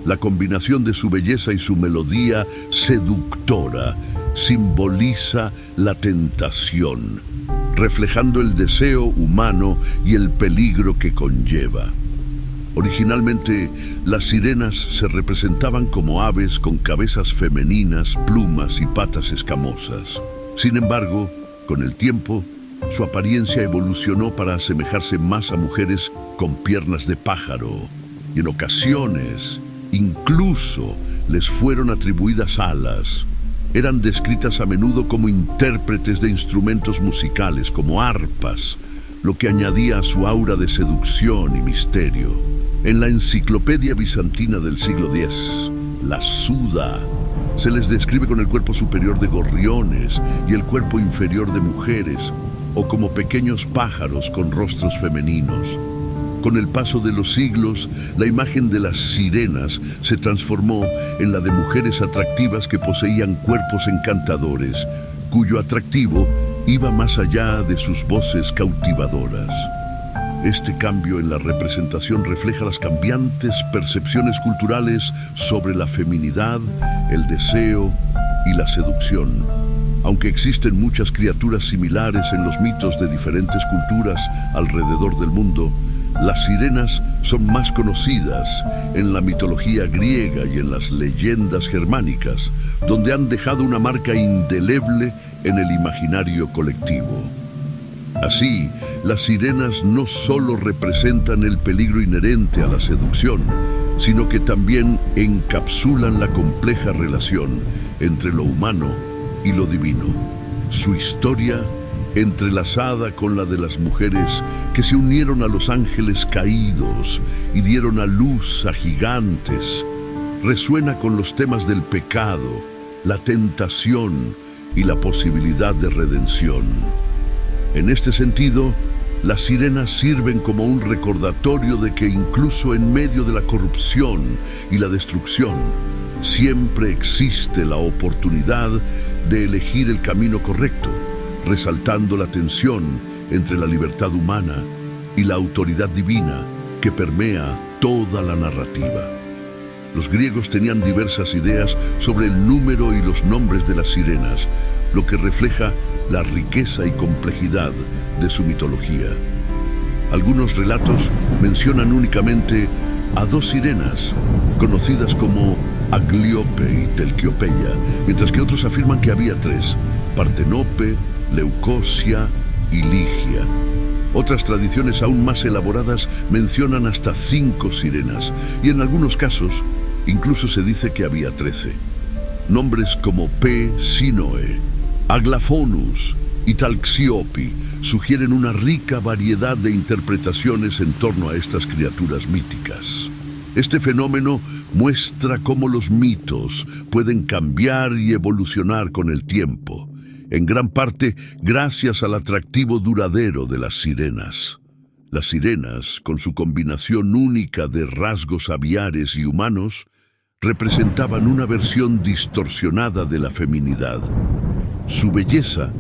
La combinación de su belleza y su melodía seductora simboliza la tentación, reflejando el deseo humano y el peligro que conlleva. Originalmente, las sirenas se representaban como aves con cabezas femeninas, plumas y patas escamosas. Sin embargo, con el tiempo, su apariencia evolucionó para asemejarse más a mujeres con piernas de pájaro, y en ocasiones, incluso, les fueron atribuidas alas. Eran descritas a menudo como intérpretes de instrumentos musicales, como arpas, lo que añadía a su aura de seducción y misterio. En la Enciclopedia Bizantina del siglo X, la Suda, se les describe con el cuerpo superior de gorriones y el cuerpo inferior de mujeres, o como pequeños pájaros con rostros femeninos. Con el paso de los siglos, la imagen de las sirenas se transformó en la de mujeres atractivas que poseían cuerpos encantadores, cuyo atractivo iba más allá de sus voces cautivadoras. Este cambio en la representación refleja las cambiantes percepciones culturales sobre la feminidad, el deseo y la seducción. Aunque existen muchas criaturas similares en los mitos de diferentes culturas alrededor del mundo, las sirenas son más conocidas en la mitología griega y en las leyendas germánicas, donde han dejado una marca indeleble en el imaginario colectivo. Así, las sirenas no solo representan el peligro inherente a la seducción, sino que también encapsulan la compleja relación entre lo humano y lo divino. Su historia, entrelazada con la de las mujeres que se unieron a los ángeles caídos y dieron a luz a gigantes, resuena con los temas del pecado, la tentación y la posibilidad de redención. En este sentido, las sirenas sirven como un recordatorio de que incluso en medio de la corrupción y la destrucción, siempre existe la oportunidad de elegir el camino correcto, resaltando la tensión entre la libertad humana y la autoridad divina que permea toda la narrativa. Los griegos tenían diversas ideas sobre el número y los nombres de las sirenas, lo que refleja la riqueza y complejidad de su mitología. Algunos relatos mencionan únicamente a 2 sirenas, conocidas como Agliope y Telquiopeia, mientras que otros afirman que había 3, Partenope, Leucosia y Ligia. Otras tradiciones aún más elaboradas mencionan hasta 5 sirenas, y en algunos casos incluso se dice que había 13. Nombres como P. Sinoe, Aglaphonus y Talxiopi sugieren una rica variedad de interpretaciones en torno a estas criaturas míticas. Este fenómeno muestra cómo los mitos pueden cambiar y evolucionar con el tiempo, en gran parte gracias al atractivo duradero de las sirenas. Las sirenas, con su combinación única de rasgos aviares y humanos, representaban una versión distorsionada de la feminidad. Su belleza,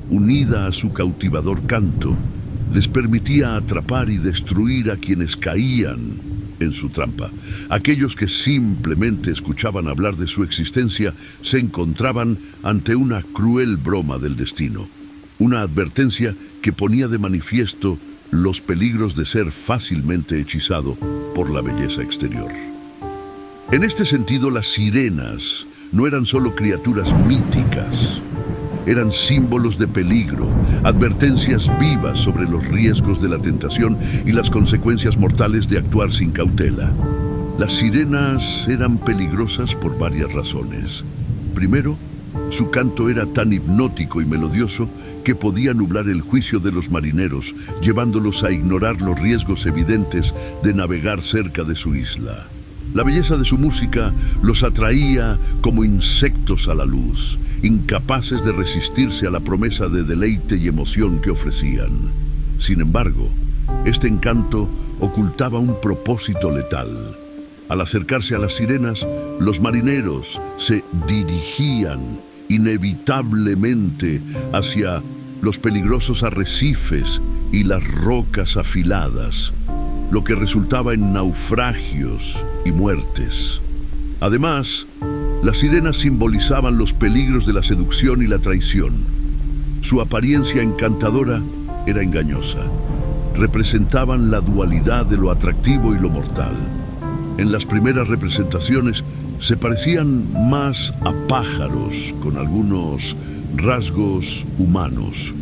unida a su cautivador canto, les permitía atrapar y destruir a quienes caían en su trampa. Aquellos que simplemente escuchaban hablar de su existencia se encontraban ante una cruel broma del destino, una advertencia que ponía de manifiesto los peligros de ser fácilmente hechizado por la belleza exterior. En este sentido, las sirenas no eran solo criaturas míticas, eran símbolos de peligro, advertencias vivas sobre los riesgos de la tentación y las consecuencias mortales de actuar sin cautela. Las sirenas eran peligrosas por varias razones. Primero, su canto era tan hipnótico y melodioso que podía nublar el juicio de los marineros, llevándolos a ignorar los riesgos evidentes de navegar cerca de su isla. La belleza de su música los atraía como insectos a la luz, incapaces de resistirse a la promesa de deleite y emoción que ofrecían. Sin embargo, este encanto ocultaba un propósito letal. Al acercarse a las sirenas, los marineros se dirigían inevitablemente hacia los peligrosos arrecifes y las rocas afiladas, lo que resultaba en naufragios y muertes. Además, las sirenas simbolizaban los peligros de la seducción y la traición. Su apariencia encantadora era engañosa. Representaban la dualidad de lo atractivo y lo mortal. En las primeras representaciones se parecían más a pájaros con algunos rasgos humanos,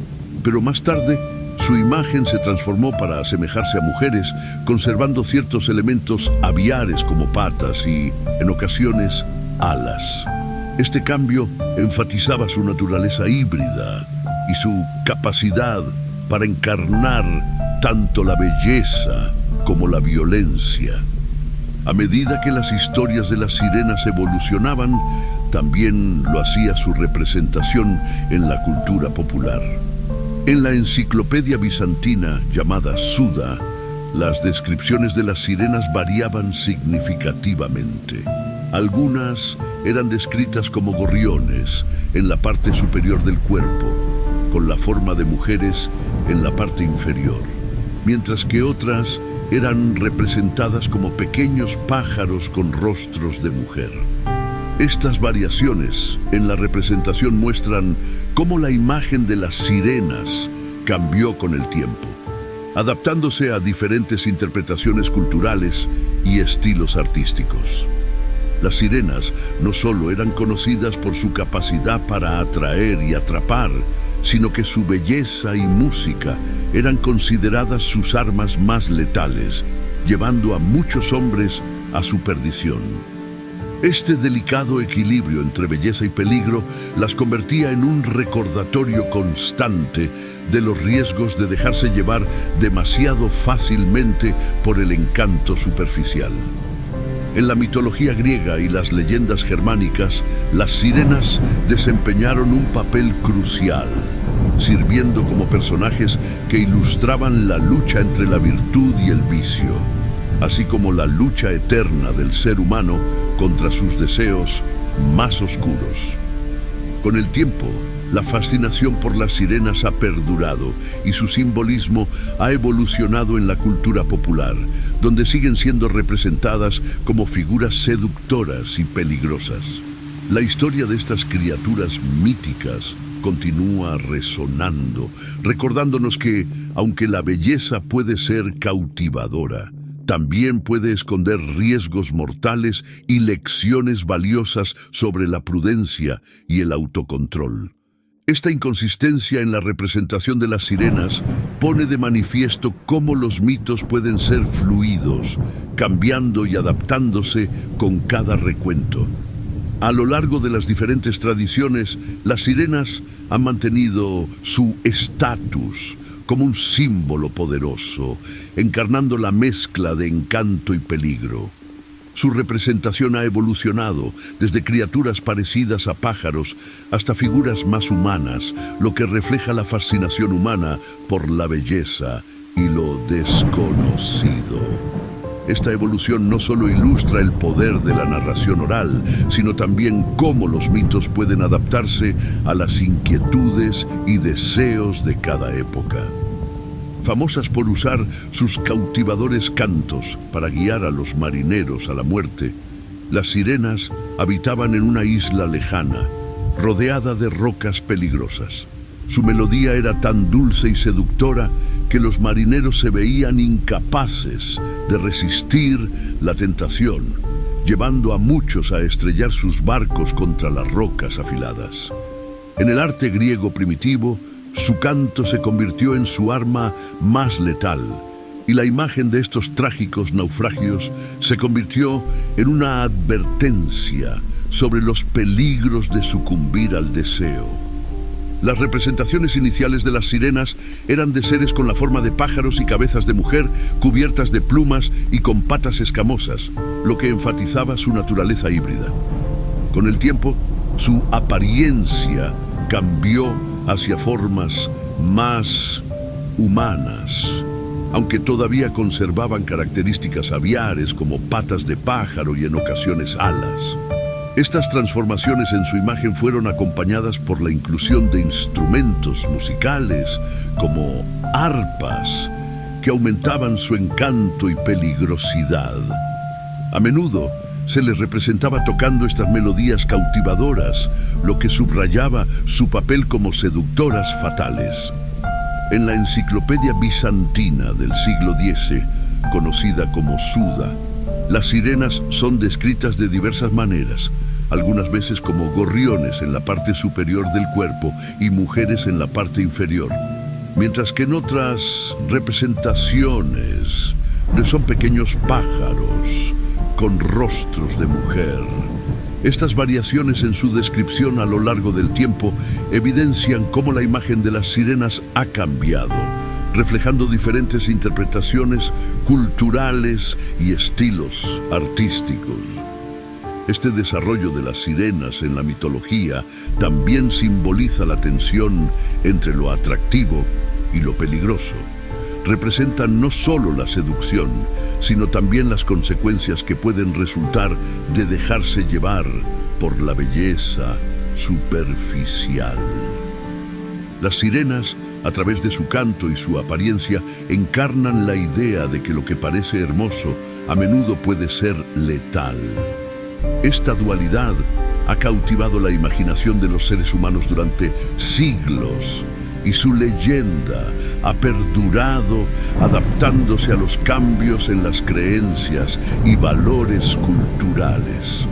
pero más tarde su imagen se transformó para asemejarse a mujeres, conservando ciertos elementos aviares como patas y, en ocasiones, alas. Este cambio enfatizaba su naturaleza híbrida y su capacidad para encarnar tanto la belleza como la violencia. A medida que las historias de las sirenas evolucionaban, también lo hacía su representación en la cultura popular. En la enciclopedia bizantina llamada Suda, las descripciones de las sirenas variaban significativamente. Algunas eran descritas como gorriones en la parte superior del cuerpo, con la forma de mujeres en la parte inferior, mientras que otras eran representadas como pequeños pájaros con rostros de mujer. Estas variaciones en la representación muestran cómo la imagen de las sirenas cambió con el tiempo, adaptándose a diferentes interpretaciones culturales y estilos artísticos. Las sirenas no solo eran conocidas por su capacidad para atraer y atrapar, sino que su belleza y música eran consideradas sus armas más letales, llevando a muchos hombres a su perdición. Este delicado equilibrio entre belleza y peligro las convertía en un recordatorio constante de los riesgos de dejarse llevar demasiado fácilmente por el encanto superficial. En la mitología griega y las leyendas germánicas, las sirenas desempeñaron un papel crucial, sirviendo como personajes que ilustraban la lucha entre la virtud y el vicio, así como la lucha eterna del ser humano contra sus deseos más oscuros. Con el tiempo, la fascinación por las sirenas ha perdurado y su simbolismo ha evolucionado en la cultura popular, donde siguen siendo representadas como figuras seductoras y peligrosas. La historia de estas criaturas míticas continúa resonando, recordándonos que, aunque la belleza puede ser cautivadora, también puede esconder riesgos mortales y lecciones valiosas sobre la prudencia y el autocontrol. Esta inconsistencia en la representación de las sirenas pone de manifiesto cómo los mitos pueden ser fluidos, cambiando y adaptándose con cada recuento. A lo largo de las diferentes tradiciones, las sirenas han mantenido su estatus como un símbolo poderoso, encarnando la mezcla de encanto y peligro. Su representación ha evolucionado desde criaturas parecidas a pájaros hasta figuras más humanas, lo que refleja la fascinación humana por la belleza y lo desconocido. Esta evolución no solo ilustra el poder de la narración oral, sino también cómo los mitos pueden adaptarse a las inquietudes y deseos de cada época. Famosas por usar sus cautivadores cantos para guiar a los marineros a la muerte, las sirenas habitaban en una isla lejana, rodeada de rocas peligrosas. Su melodía era tan dulce y seductora que los marineros se veían incapaces de resistir la tentación, llevando a muchos a estrellar sus barcos contra las rocas afiladas. En el arte griego primitivo, su canto se convirtió en su arma más letal, y la imagen de estos trágicos naufragios se convirtió en una advertencia sobre los peligros de sucumbir al deseo. Las representaciones iniciales de las sirenas eran de seres con la forma de pájaros y cabezas de mujer, cubiertas de plumas y con patas escamosas, lo que enfatizaba su naturaleza híbrida. Con el tiempo, su apariencia cambió hacia formas más humanas, aunque todavía conservaban características aviares como patas de pájaro y en ocasiones alas. Estas transformaciones en su imagen fueron acompañadas por la inclusión de instrumentos musicales como arpas que aumentaban su encanto y peligrosidad. A menudo se les representaba tocando estas melodías cautivadoras, lo que subrayaba su papel como seductoras fatales. En la enciclopedia bizantina del siglo X, conocida como Suda, las sirenas son descritas de diversas maneras, algunas veces como gorriones en la parte superior del cuerpo y mujeres en la parte inferior, mientras que en otras representaciones son pequeños pájaros con rostros de mujer. Estas variaciones en su descripción a lo largo del tiempo evidencian cómo la imagen de las sirenas ha cambiado, reflejando diferentes interpretaciones culturales y estilos artísticos. Este desarrollo de las sirenas en la mitología también simboliza la tensión entre lo atractivo y lo peligroso. Representan no solo la seducción, sino también las consecuencias que pueden resultar de dejarse llevar por la belleza superficial. Las sirenas, a través de su canto y su apariencia, encarnan la idea de que lo que parece hermoso a menudo puede ser letal. Esta dualidad ha cautivado la imaginación de los seres humanos durante siglos, y su leyenda ha perdurado adaptándose a los cambios en las creencias y valores culturales.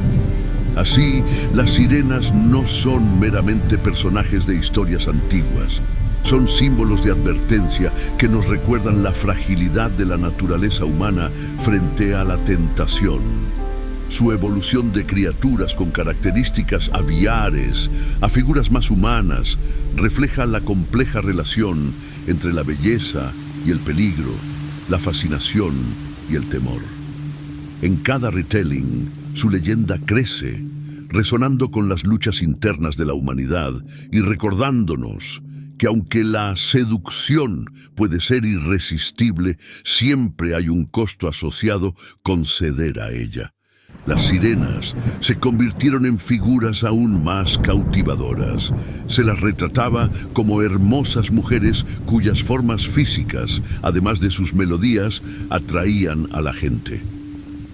Así, las sirenas no son meramente personajes de historias antiguas. Son símbolos de advertencia que nos recuerdan la fragilidad de la naturaleza humana frente a la tentación. Su evolución de criaturas con características aviares a figuras más humanas refleja la compleja relación entre la belleza y el peligro, la fascinación y el temor. En cada retelling, su leyenda crece, resonando con las luchas internas de la humanidad y recordándonos que aunque la seducción puede ser irresistible, siempre hay un costo asociado con ceder a ella. Las sirenas se convirtieron en figuras aún más cautivadoras. Se las retrataba como hermosas mujeres cuyas formas físicas, además de sus melodías, atraían a la gente.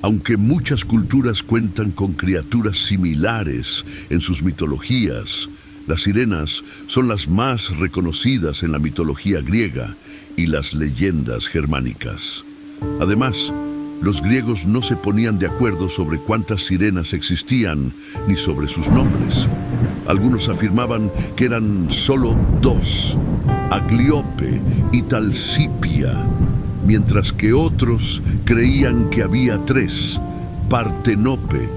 Aunque muchas culturas cuentan con criaturas similares en sus mitologías, las sirenas son las más reconocidas en la mitología griega y las leyendas germánicas. Además, los griegos no se ponían de acuerdo sobre cuántas sirenas existían ni sobre sus nombres. Algunos afirmaban que eran solo dos, Agliope y Talsipia, mientras que otros creían que había tres, Partenope,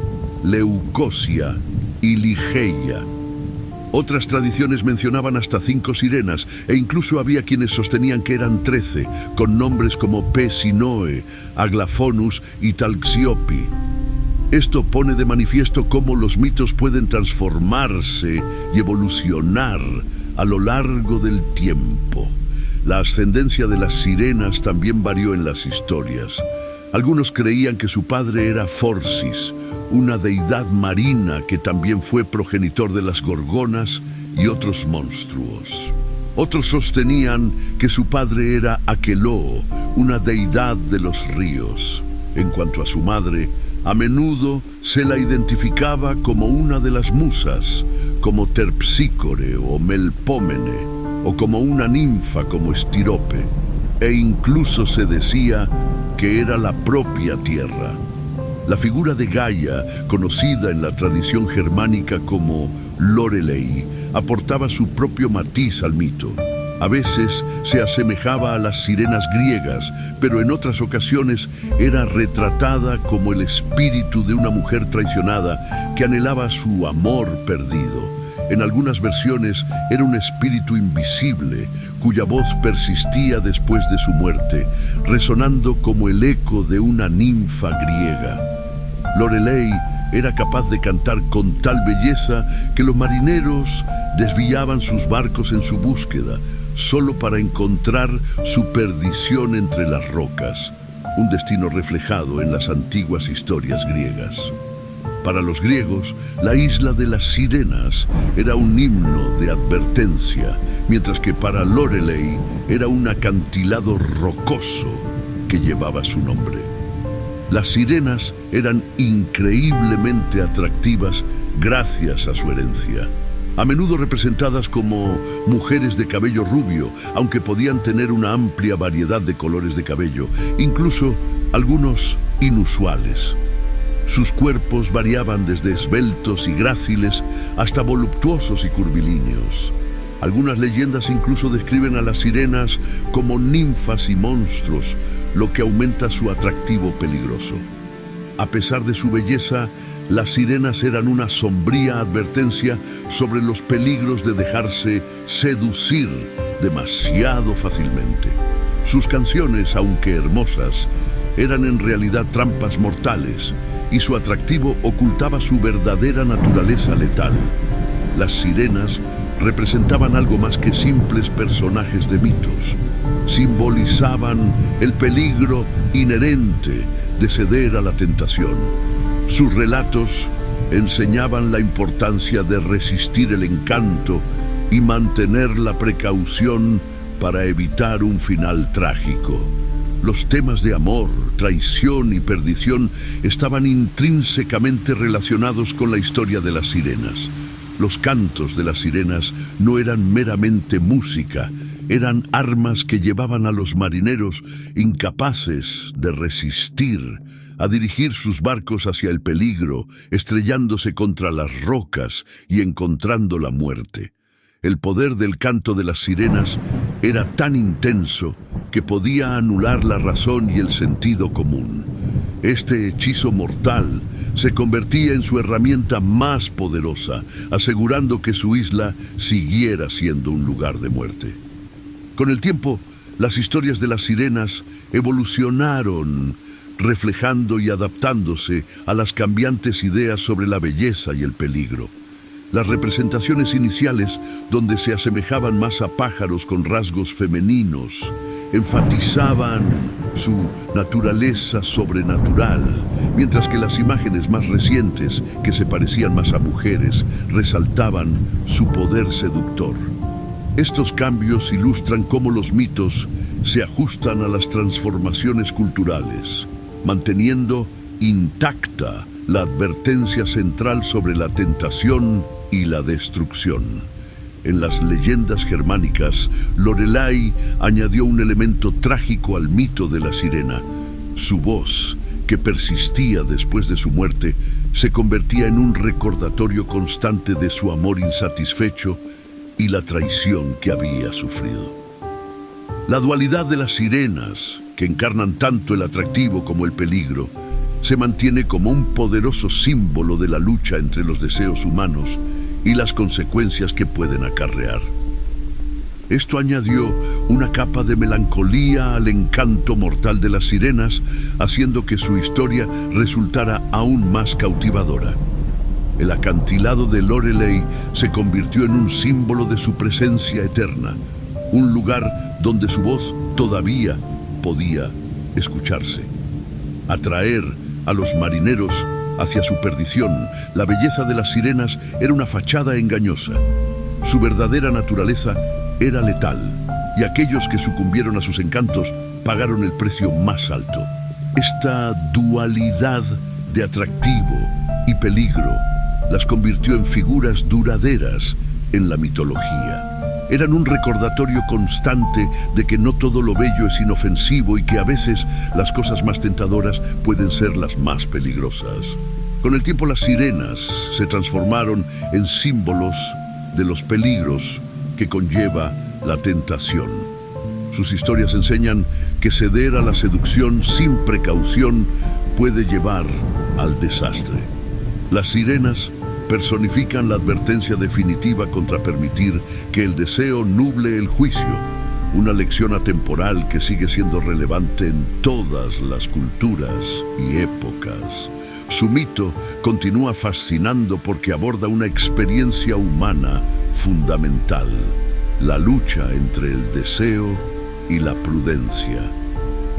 Leucosia y Ligeia. Otras tradiciones mencionaban hasta 5 sirenas, e incluso había quienes sostenían que eran 13, con nombres como Pesinoe, Aglafonus y Talxiopi. Esto pone de manifiesto cómo los mitos pueden transformarse y evolucionar a lo largo del tiempo. La ascendencia de las sirenas también varió en las historias. Algunos creían que su padre era Phorcys, una deidad marina que también fue progenitor de las gorgonas y otros monstruos. Otros sostenían que su padre era Aqueloo, una deidad de los ríos. En cuanto a su madre, a menudo se la identificaba como una de las musas, como Terpsícore o Melpómene, o como una ninfa como Estirope, e incluso se decía que era la propia tierra. La figura de Gaia, conocida en la tradición germánica como Lorelei, aportaba su propio matiz al mito. A veces se asemejaba a las sirenas griegas, pero en otras ocasiones era retratada como el espíritu de una mujer traicionada que anhelaba su amor perdido. En algunas versiones era un espíritu invisible cuya voz persistía después de su muerte, resonando como el eco de una ninfa griega. Lorelei era capaz de cantar con tal belleza que los marineros desviaban sus barcos en su búsqueda, solo para encontrar su perdición entre las rocas, un destino reflejado en las antiguas historias griegas. Para los griegos, la isla de las sirenas era un himno de advertencia, mientras que para Lorelei era un acantilado rocoso que llevaba su nombre. Las sirenas eran increíblemente atractivas gracias a su herencia, a menudo representadas como mujeres de cabello rubio, aunque podían tener una amplia variedad de colores de cabello, incluso algunos inusuales. Sus cuerpos variaban desde esbeltos y gráciles hasta voluptuosos y curvilíneos. Algunas leyendas incluso describen a las sirenas como ninfas y monstruos, lo que aumenta su atractivo peligroso. A pesar de su belleza, las sirenas eran una sombría advertencia sobre los peligros de dejarse seducir demasiado fácilmente. Sus canciones, aunque hermosas, eran en realidad trampas mortales, y su atractivo ocultaba su verdadera naturaleza letal. Las sirenas representaban algo más que simples personajes de mitos. Simbolizaban el peligro inherente de ceder a la tentación. Sus relatos enseñaban la importancia de resistir el encanto y mantener la precaución para evitar un final trágico. Los temas de amor, traición y perdición estaban intrínsecamente relacionados con la historia de las sirenas. Los cantos de las sirenas no eran meramente música, eran armas que llevaban a los marineros incapaces de resistir a dirigir sus barcos hacia el peligro, estrellándose contra las rocas y encontrando la muerte. El poder del canto de las sirenas era tan intenso que podía anular la razón y el sentido común. Este hechizo mortal se convertía en su herramienta más poderosa, asegurando que su isla siguiera siendo un lugar de muerte. Con el tiempo, las historias de las sirenas evolucionaron, reflejando y adaptándose a las cambiantes ideas sobre la belleza y el peligro. Las representaciones iniciales, donde se asemejaban más a pájaros con rasgos femeninos, enfatizaban su naturaleza sobrenatural, mientras que las imágenes más recientes, que se parecían más a mujeres, resaltaban su poder seductor. Estos cambios ilustran cómo los mitos se ajustan a las transformaciones culturales, manteniendo intacta la advertencia central sobre la tentación y la destrucción. En las leyendas germánicas, Lorelei añadió un elemento trágico al mito de la sirena. Su voz, que persistía después de su muerte, se convertía en un recordatorio constante de su amor insatisfecho y la traición que había sufrido. La dualidad de las sirenas, que encarnan tanto el atractivo como el peligro, se mantiene como un poderoso símbolo de la lucha entre los deseos humanos y las consecuencias que pueden acarrear. Esto añadió una capa de melancolía al encanto mortal de las sirenas, haciendo que su historia resultara aún más cautivadora. El acantilado de Lorelei se convirtió en un símbolo de su presencia eterna, un lugar donde su voz todavía podía escucharse. Atraer a los marineros hacia su perdición, la belleza de las sirenas era una fachada engañosa. Su verdadera naturaleza era letal, y aquellos que sucumbieron a sus encantos pagaron el precio más alto. Esta dualidad de atractivo y peligro las convirtió en figuras duraderas en la mitología. Eran un recordatorio constante de que no todo lo bello es inofensivo y que a veces las cosas más tentadoras pueden ser las más peligrosas. Con el tiempo, las sirenas se transformaron en símbolos de los peligros que conlleva la tentación. Sus historias enseñan que ceder a la seducción sin precaución puede llevar al desastre. Las sirenas personifican la advertencia definitiva contra permitir que el deseo nuble el juicio, una lección atemporal que sigue siendo relevante en todas las culturas y épocas. Su mito continúa fascinando porque aborda una experiencia humana fundamental: la lucha entre el deseo y la prudencia.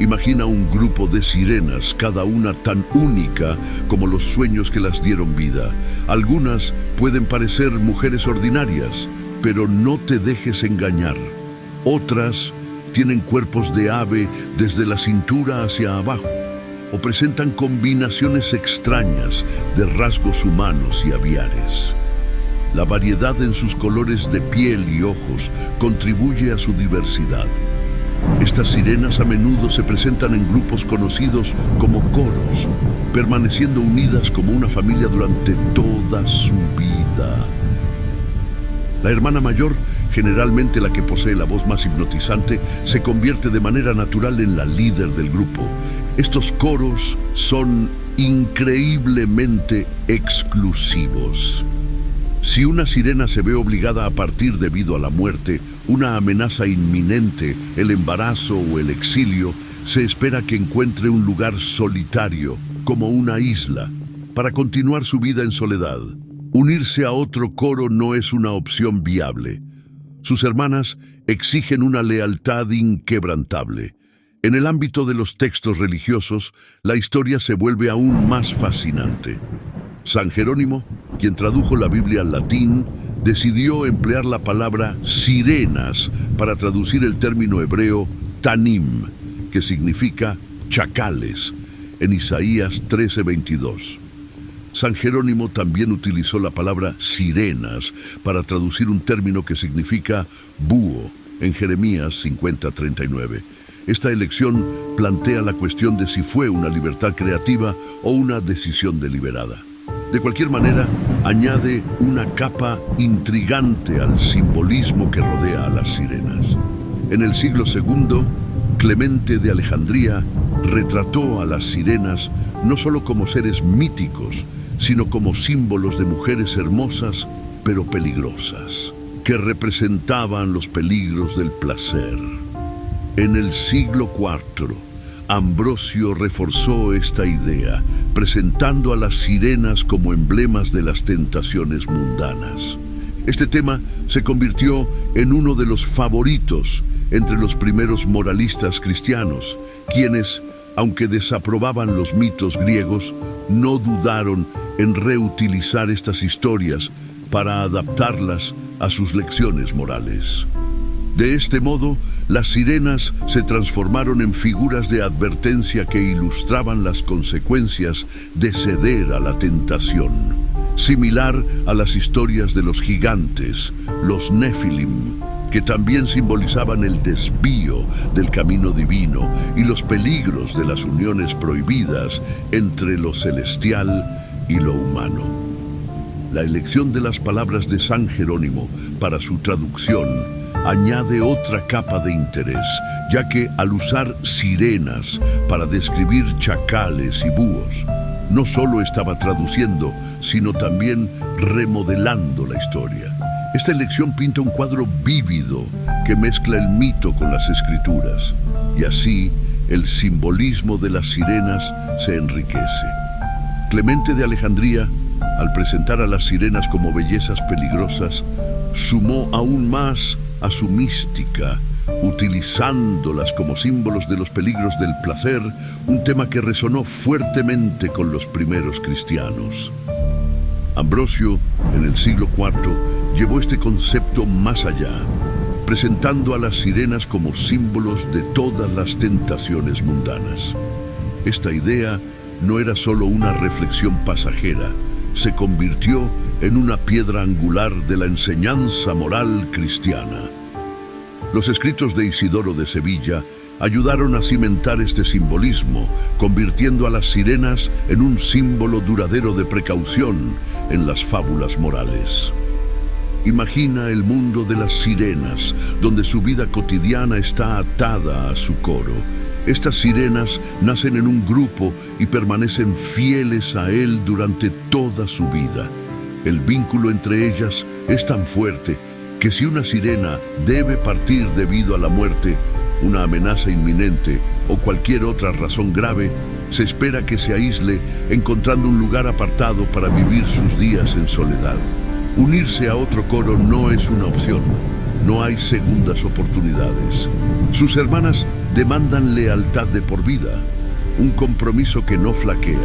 Imagina un grupo de sirenas, cada una tan única como los sueños que las dieron vida. Algunas pueden parecer mujeres ordinarias, pero no te dejes engañar. Otras tienen cuerpos de ave desde la cintura hacia abajo, o presentan combinaciones extrañas de rasgos humanos y aviares. La variedad en sus colores de piel y ojos contribuye a su diversidad. Estas sirenas a menudo se presentan en grupos conocidos como coros, permaneciendo unidas como una familia durante toda su vida. La hermana mayor, generalmente la que posee la voz más hipnotizante, se convierte de manera natural en la líder del grupo. Estos coros son increíblemente exclusivos. Si una sirena se ve obligada a partir debido a la muerte, una amenaza inminente, el embarazo o el exilio, se espera que encuentre un lugar solitario, como una isla, para continuar su vida en soledad. Unirse a otro coro no es una opción viable. Sus hermanas exigen una lealtad inquebrantable. En el ámbito de los textos religiosos, la historia se vuelve aún más fascinante. San Jerónimo, quien tradujo la Biblia al latín, decidió emplear la palabra sirenas para traducir el término hebreo tanim, que significa chacales, en Isaías 13:22. San Jerónimo también utilizó la palabra sirenas para traducir un término que significa búho, en Jeremías 50:39. Esta elección plantea la cuestión de si fue una libertad creativa o una decisión deliberada. De cualquier manera, añade una capa intrigante al simbolismo que rodea a las sirenas. En el siglo II, Clemente de Alejandría retrató a las sirenas no solo como seres míticos, sino como símbolos de mujeres hermosas pero peligrosas, que representaban los peligros del placer. En el siglo IV, Ambrosio reforzó esta idea, presentando a las sirenas como emblemas de las tentaciones mundanas. Este tema se convirtió en uno de los favoritos entre los primeros moralistas cristianos, quienes, aunque desaprobaban los mitos griegos, no dudaron en reutilizar estas historias para adaptarlas a sus lecciones morales. De este modo, las sirenas se transformaron en figuras de advertencia que ilustraban las consecuencias de ceder a la tentación, similar a las historias de los gigantes, los Nefilim, que también simbolizaban el desvío del camino divino y los peligros de las uniones prohibidas entre lo celestial y lo humano. La elección de las palabras de San Jerónimo para su traducción añade otra capa de interés, ya que al usar sirenas para describir chacales y búhos, no solo estaba traduciendo, sino también remodelando la historia. Esta elección pinta un cuadro vívido que mezcla el mito con las escrituras, y así el simbolismo de las sirenas se enriquece. Clemente de Alejandría, al presentar a las sirenas como bellezas peligrosas, sumó aún más a su mística, utilizándolas como símbolos de los peligros del placer, un tema que resonó fuertemente con los primeros cristianos. Ambrosio, en el siglo IV, llevó este concepto más allá, presentando a las sirenas como símbolos de todas las tentaciones mundanas. Esta idea no era solo una reflexión pasajera, se convirtió en una piedra angular de la enseñanza moral cristiana. Los escritos de Isidoro de Sevilla ayudaron a cimentar este simbolismo, convirtiendo a las sirenas en un símbolo duradero de precaución en las fábulas morales. Imagina el mundo de las sirenas, donde su vida cotidiana está atada a su coro. Estas sirenas nacen en un grupo y permanecen fieles a él durante toda su vida. El vínculo entre ellas es tan fuerte que si una sirena debe partir debido a la muerte, una amenaza inminente o cualquier otra razón grave, Se espera que se aísle encontrando un lugar apartado para vivir sus días en soledad. Unirse a otro coro no es una opción. No hay segundas oportunidades. Sus hermanas demandan lealtad de por vida, un compromiso que no flaquea.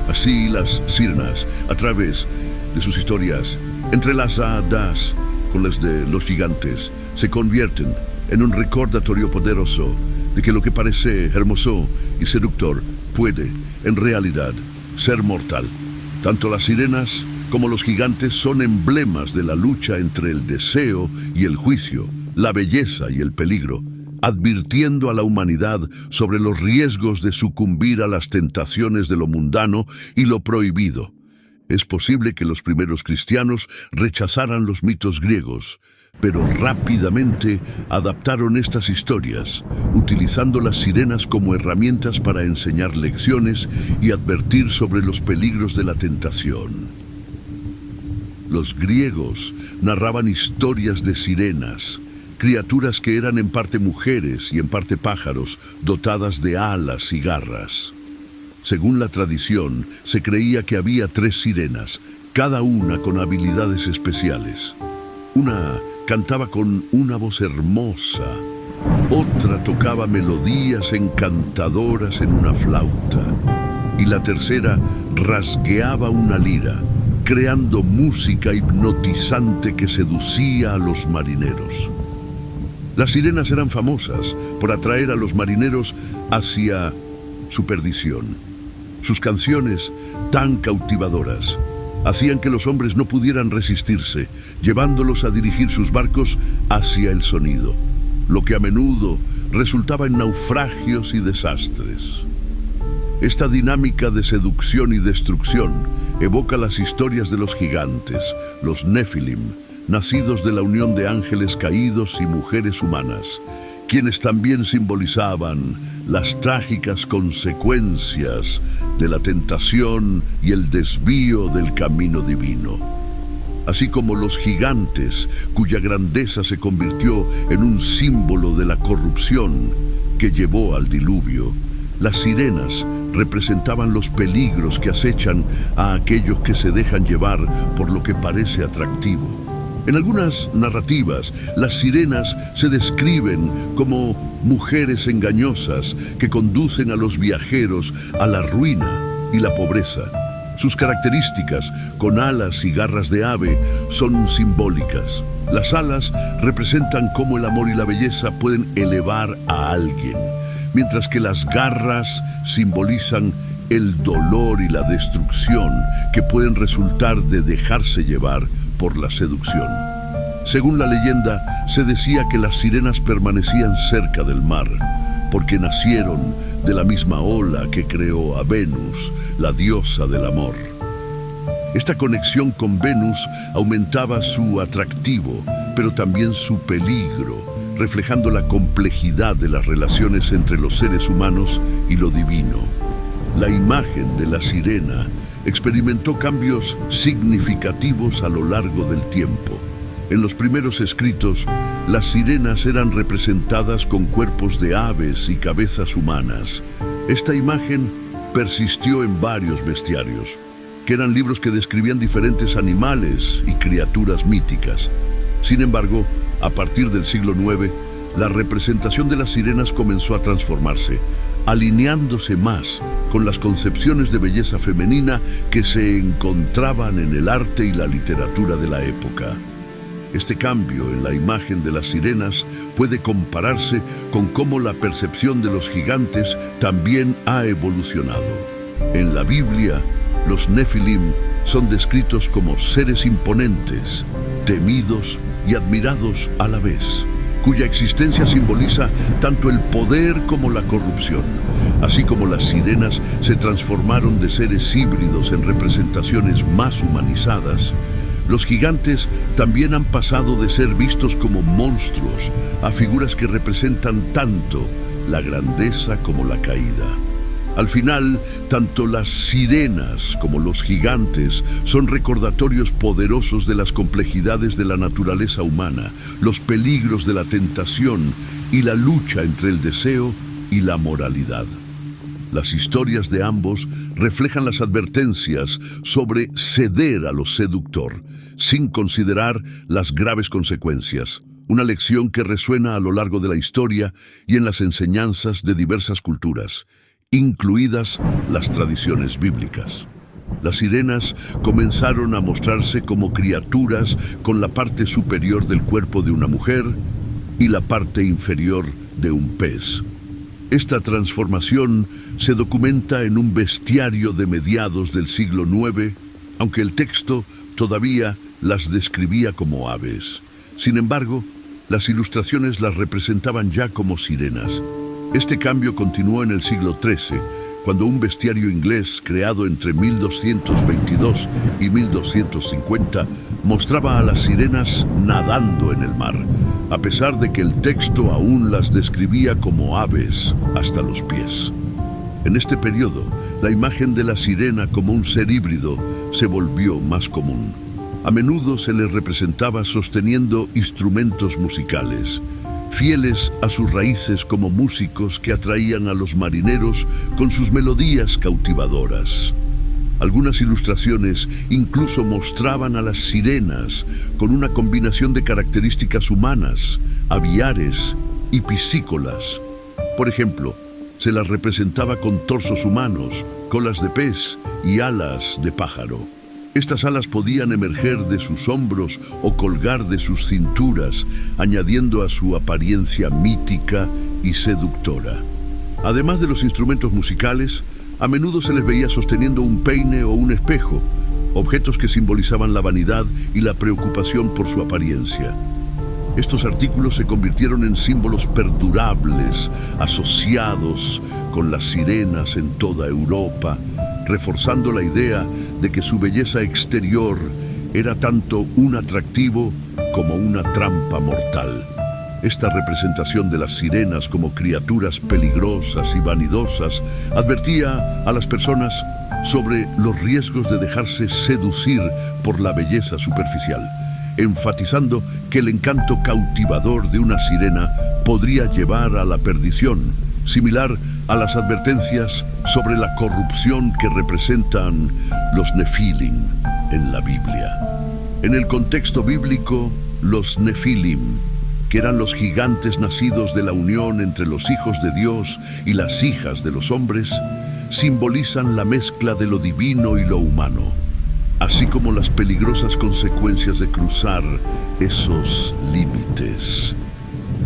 Así las sirenas, a través de sus historias entrelazadas con las de los gigantes, se convierten en un recordatorio poderoso de que lo que parece hermoso y seductor puede, en realidad, ser mortal. Tanto las sirenas como los gigantes son emblemas de la lucha entre el deseo y el juicio, la belleza y el peligro, advirtiendo a la humanidad sobre los riesgos de sucumbir a las tentaciones de lo mundano y lo prohibido. Es posible que los primeros cristianos rechazaran los mitos griegos, pero rápidamente adaptaron estas historias, utilizando las sirenas como herramientas para enseñar lecciones y advertir sobre los peligros de la tentación. Los griegos narraban historias de sirenas, criaturas que eran en parte mujeres y en parte pájaros, dotadas de alas y garras. Según la tradición, se creía que había 3 sirenas, cada una con habilidades especiales. Una cantaba con una voz hermosa, otra tocaba melodías encantadoras en una flauta, y la tercera rasgueaba una lira, creando música hipnotizante que seducía a los marineros. Las sirenas eran famosas por atraer a los marineros hacia su perdición. Sus canciones, tan cautivadoras, hacían que los hombres no pudieran resistirse, llevándolos a dirigir sus barcos hacia el sonido, lo que a menudo resultaba en naufragios y desastres. Esta dinámica de seducción y destrucción evoca las historias de los gigantes, los Nefilim, nacidos de la unión de ángeles caídos y mujeres humanas, quienes también simbolizaban las trágicas consecuencias de la tentación y el desvío del camino divino. Así como los gigantes, cuya grandeza se convirtió en un símbolo de la corrupción que llevó al diluvio, las sirenas representaban los peligros que acechan a aquellos que se dejan llevar por lo que parece atractivo. En algunas narrativas, las sirenas se describen como mujeres engañosas que conducen a los viajeros a la ruina y la pobreza. Sus características, con alas y garras de ave, son simbólicas. Las alas representan cómo el amor y la belleza pueden elevar a alguien, mientras que las garras simbolizan el dolor y la destrucción que pueden resultar de dejarse llevar por la seducción. Según la leyenda, se decía que las sirenas permanecían cerca del mar, porque nacieron de la misma ola que creó a Venus, la diosa del amor. Esta conexión con Venus aumentaba su atractivo, pero también su peligro, reflejando la complejidad de las relaciones entre los seres humanos y lo divino. La imagen de la sirena experimentó cambios significativos a lo largo del tiempo. En los primeros escritos, las sirenas eran representadas con cuerpos de aves y cabezas humanas. Esta imagen persistió en varios bestiarios, que eran libros que describían diferentes animales y criaturas míticas. Sin embargo, a partir del siglo IX, la representación de las sirenas comenzó a transformarse, alineándose más con las concepciones de belleza femenina que se encontraban en el arte y la literatura de la época. Este cambio en la imagen de las sirenas puede compararse con cómo la percepción de los gigantes también ha evolucionado. En la Biblia, los Nefilim son descritos como seres imponentes, temidos y admirados a la vez, cuya existencia simboliza tanto el poder como la corrupción. Así como las sirenas se transformaron de seres híbridos en representaciones más humanizadas, los gigantes también han pasado de ser vistos como monstruos a figuras que representan tanto la grandeza como la caída. Al final, tanto las sirenas como los gigantes son recordatorios poderosos de las complejidades de la naturaleza humana, los peligros de la tentación y la lucha entre el deseo y la moralidad. Las historias de ambos reflejan las advertencias sobre ceder a lo seductor, sin considerar las graves consecuencias. Una lección que resuena a lo largo de la historia y en las enseñanzas de diversas culturas, incluidas las tradiciones bíblicas. Las sirenas comenzaron a mostrarse como criaturas con la parte superior del cuerpo de una mujer y la parte inferior de un pez. Esta transformación se documenta en un bestiario de mediados del siglo IX, aunque el texto todavía las describía como aves. Sin embargo, las ilustraciones las representaban ya como sirenas. Este cambio continuó en el siglo XIII, cuando un bestiario inglés creado entre 1222 y 1250 mostraba a las sirenas nadando en el mar, a pesar de que el texto aún las describía como aves hasta los pies. En este periodo, la imagen de la sirena como un ser híbrido se volvió más común. A menudo se les representaba sosteniendo instrumentos musicales, fieles a sus raíces como músicos que atraían a los marineros con sus melodías cautivadoras. Algunas ilustraciones incluso mostraban a las sirenas con una combinación de características humanas, aviares y piscícolas. Por ejemplo, se las representaba con torsos humanos, colas de pez y alas de pájaro. Estas alas podían emerger de sus hombros o colgar de sus cinturas, añadiendo a su apariencia mítica y seductora. Además de los instrumentos musicales, a menudo se les veía sosteniendo un peine o un espejo, objetos que simbolizaban la vanidad y la preocupación por su apariencia. Estos artículos se convirtieron en símbolos perdurables, asociados con las sirenas en toda Europa, reforzando la idea de que su belleza exterior era tanto un atractivo como una trampa mortal. Esta representación de las sirenas como criaturas peligrosas y vanidosas advertía a las personas sobre los riesgos de dejarse seducir por la belleza superficial, enfatizando que el encanto cautivador de una sirena podría llevar a la perdición, similar a las advertencias sobre la corrupción que representan los Nefilim en la Biblia. En el contexto bíblico, los Nefilim, que eran los gigantes nacidos de la unión entre los hijos de Dios y las hijas de los hombres, simbolizan la mezcla de lo divino y lo humano, así como las peligrosas consecuencias de cruzar esos límites.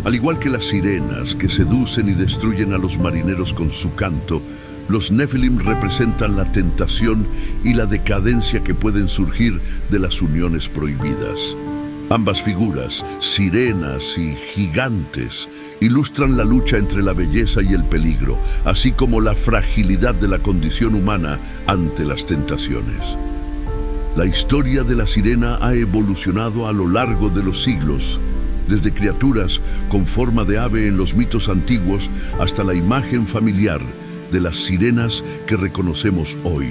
Al igual que las sirenas que seducen y destruyen a los marineros con su canto, los Nefilim representan la tentación y la decadencia que pueden surgir de las uniones prohibidas. Ambas figuras, sirenas y gigantes, ilustran la lucha entre la belleza y el peligro, así como la fragilidad de la condición humana ante las tentaciones. La historia de la sirena ha evolucionado a lo largo de los siglos, desde criaturas con forma de ave en los mitos antiguos hasta la imagen familiar de las sirenas que reconocemos hoy.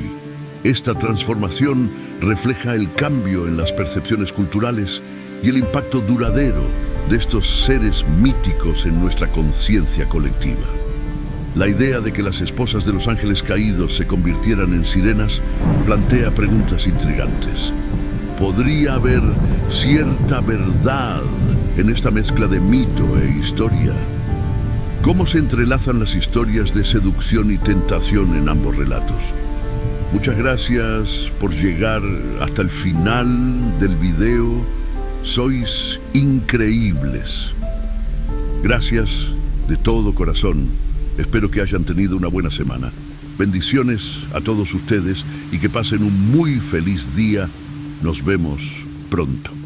Esta transformación refleja el cambio en las percepciones culturales y el impacto duradero de estos seres míticos en nuestra conciencia colectiva. La idea de que las esposas de los ángeles caídos se convirtieran en sirenas plantea preguntas intrigantes. ¿Podría haber cierta verdad en esta mezcla de mito e historia? ¿Cómo se entrelazan las historias de seducción y tentación en ambos relatos? Muchas gracias por llegar hasta el final del video. Sois increíbles. Gracias de todo corazón. Espero que hayan tenido una buena semana. Bendiciones a todos ustedes y que pasen un muy feliz día. Nos vemos pronto.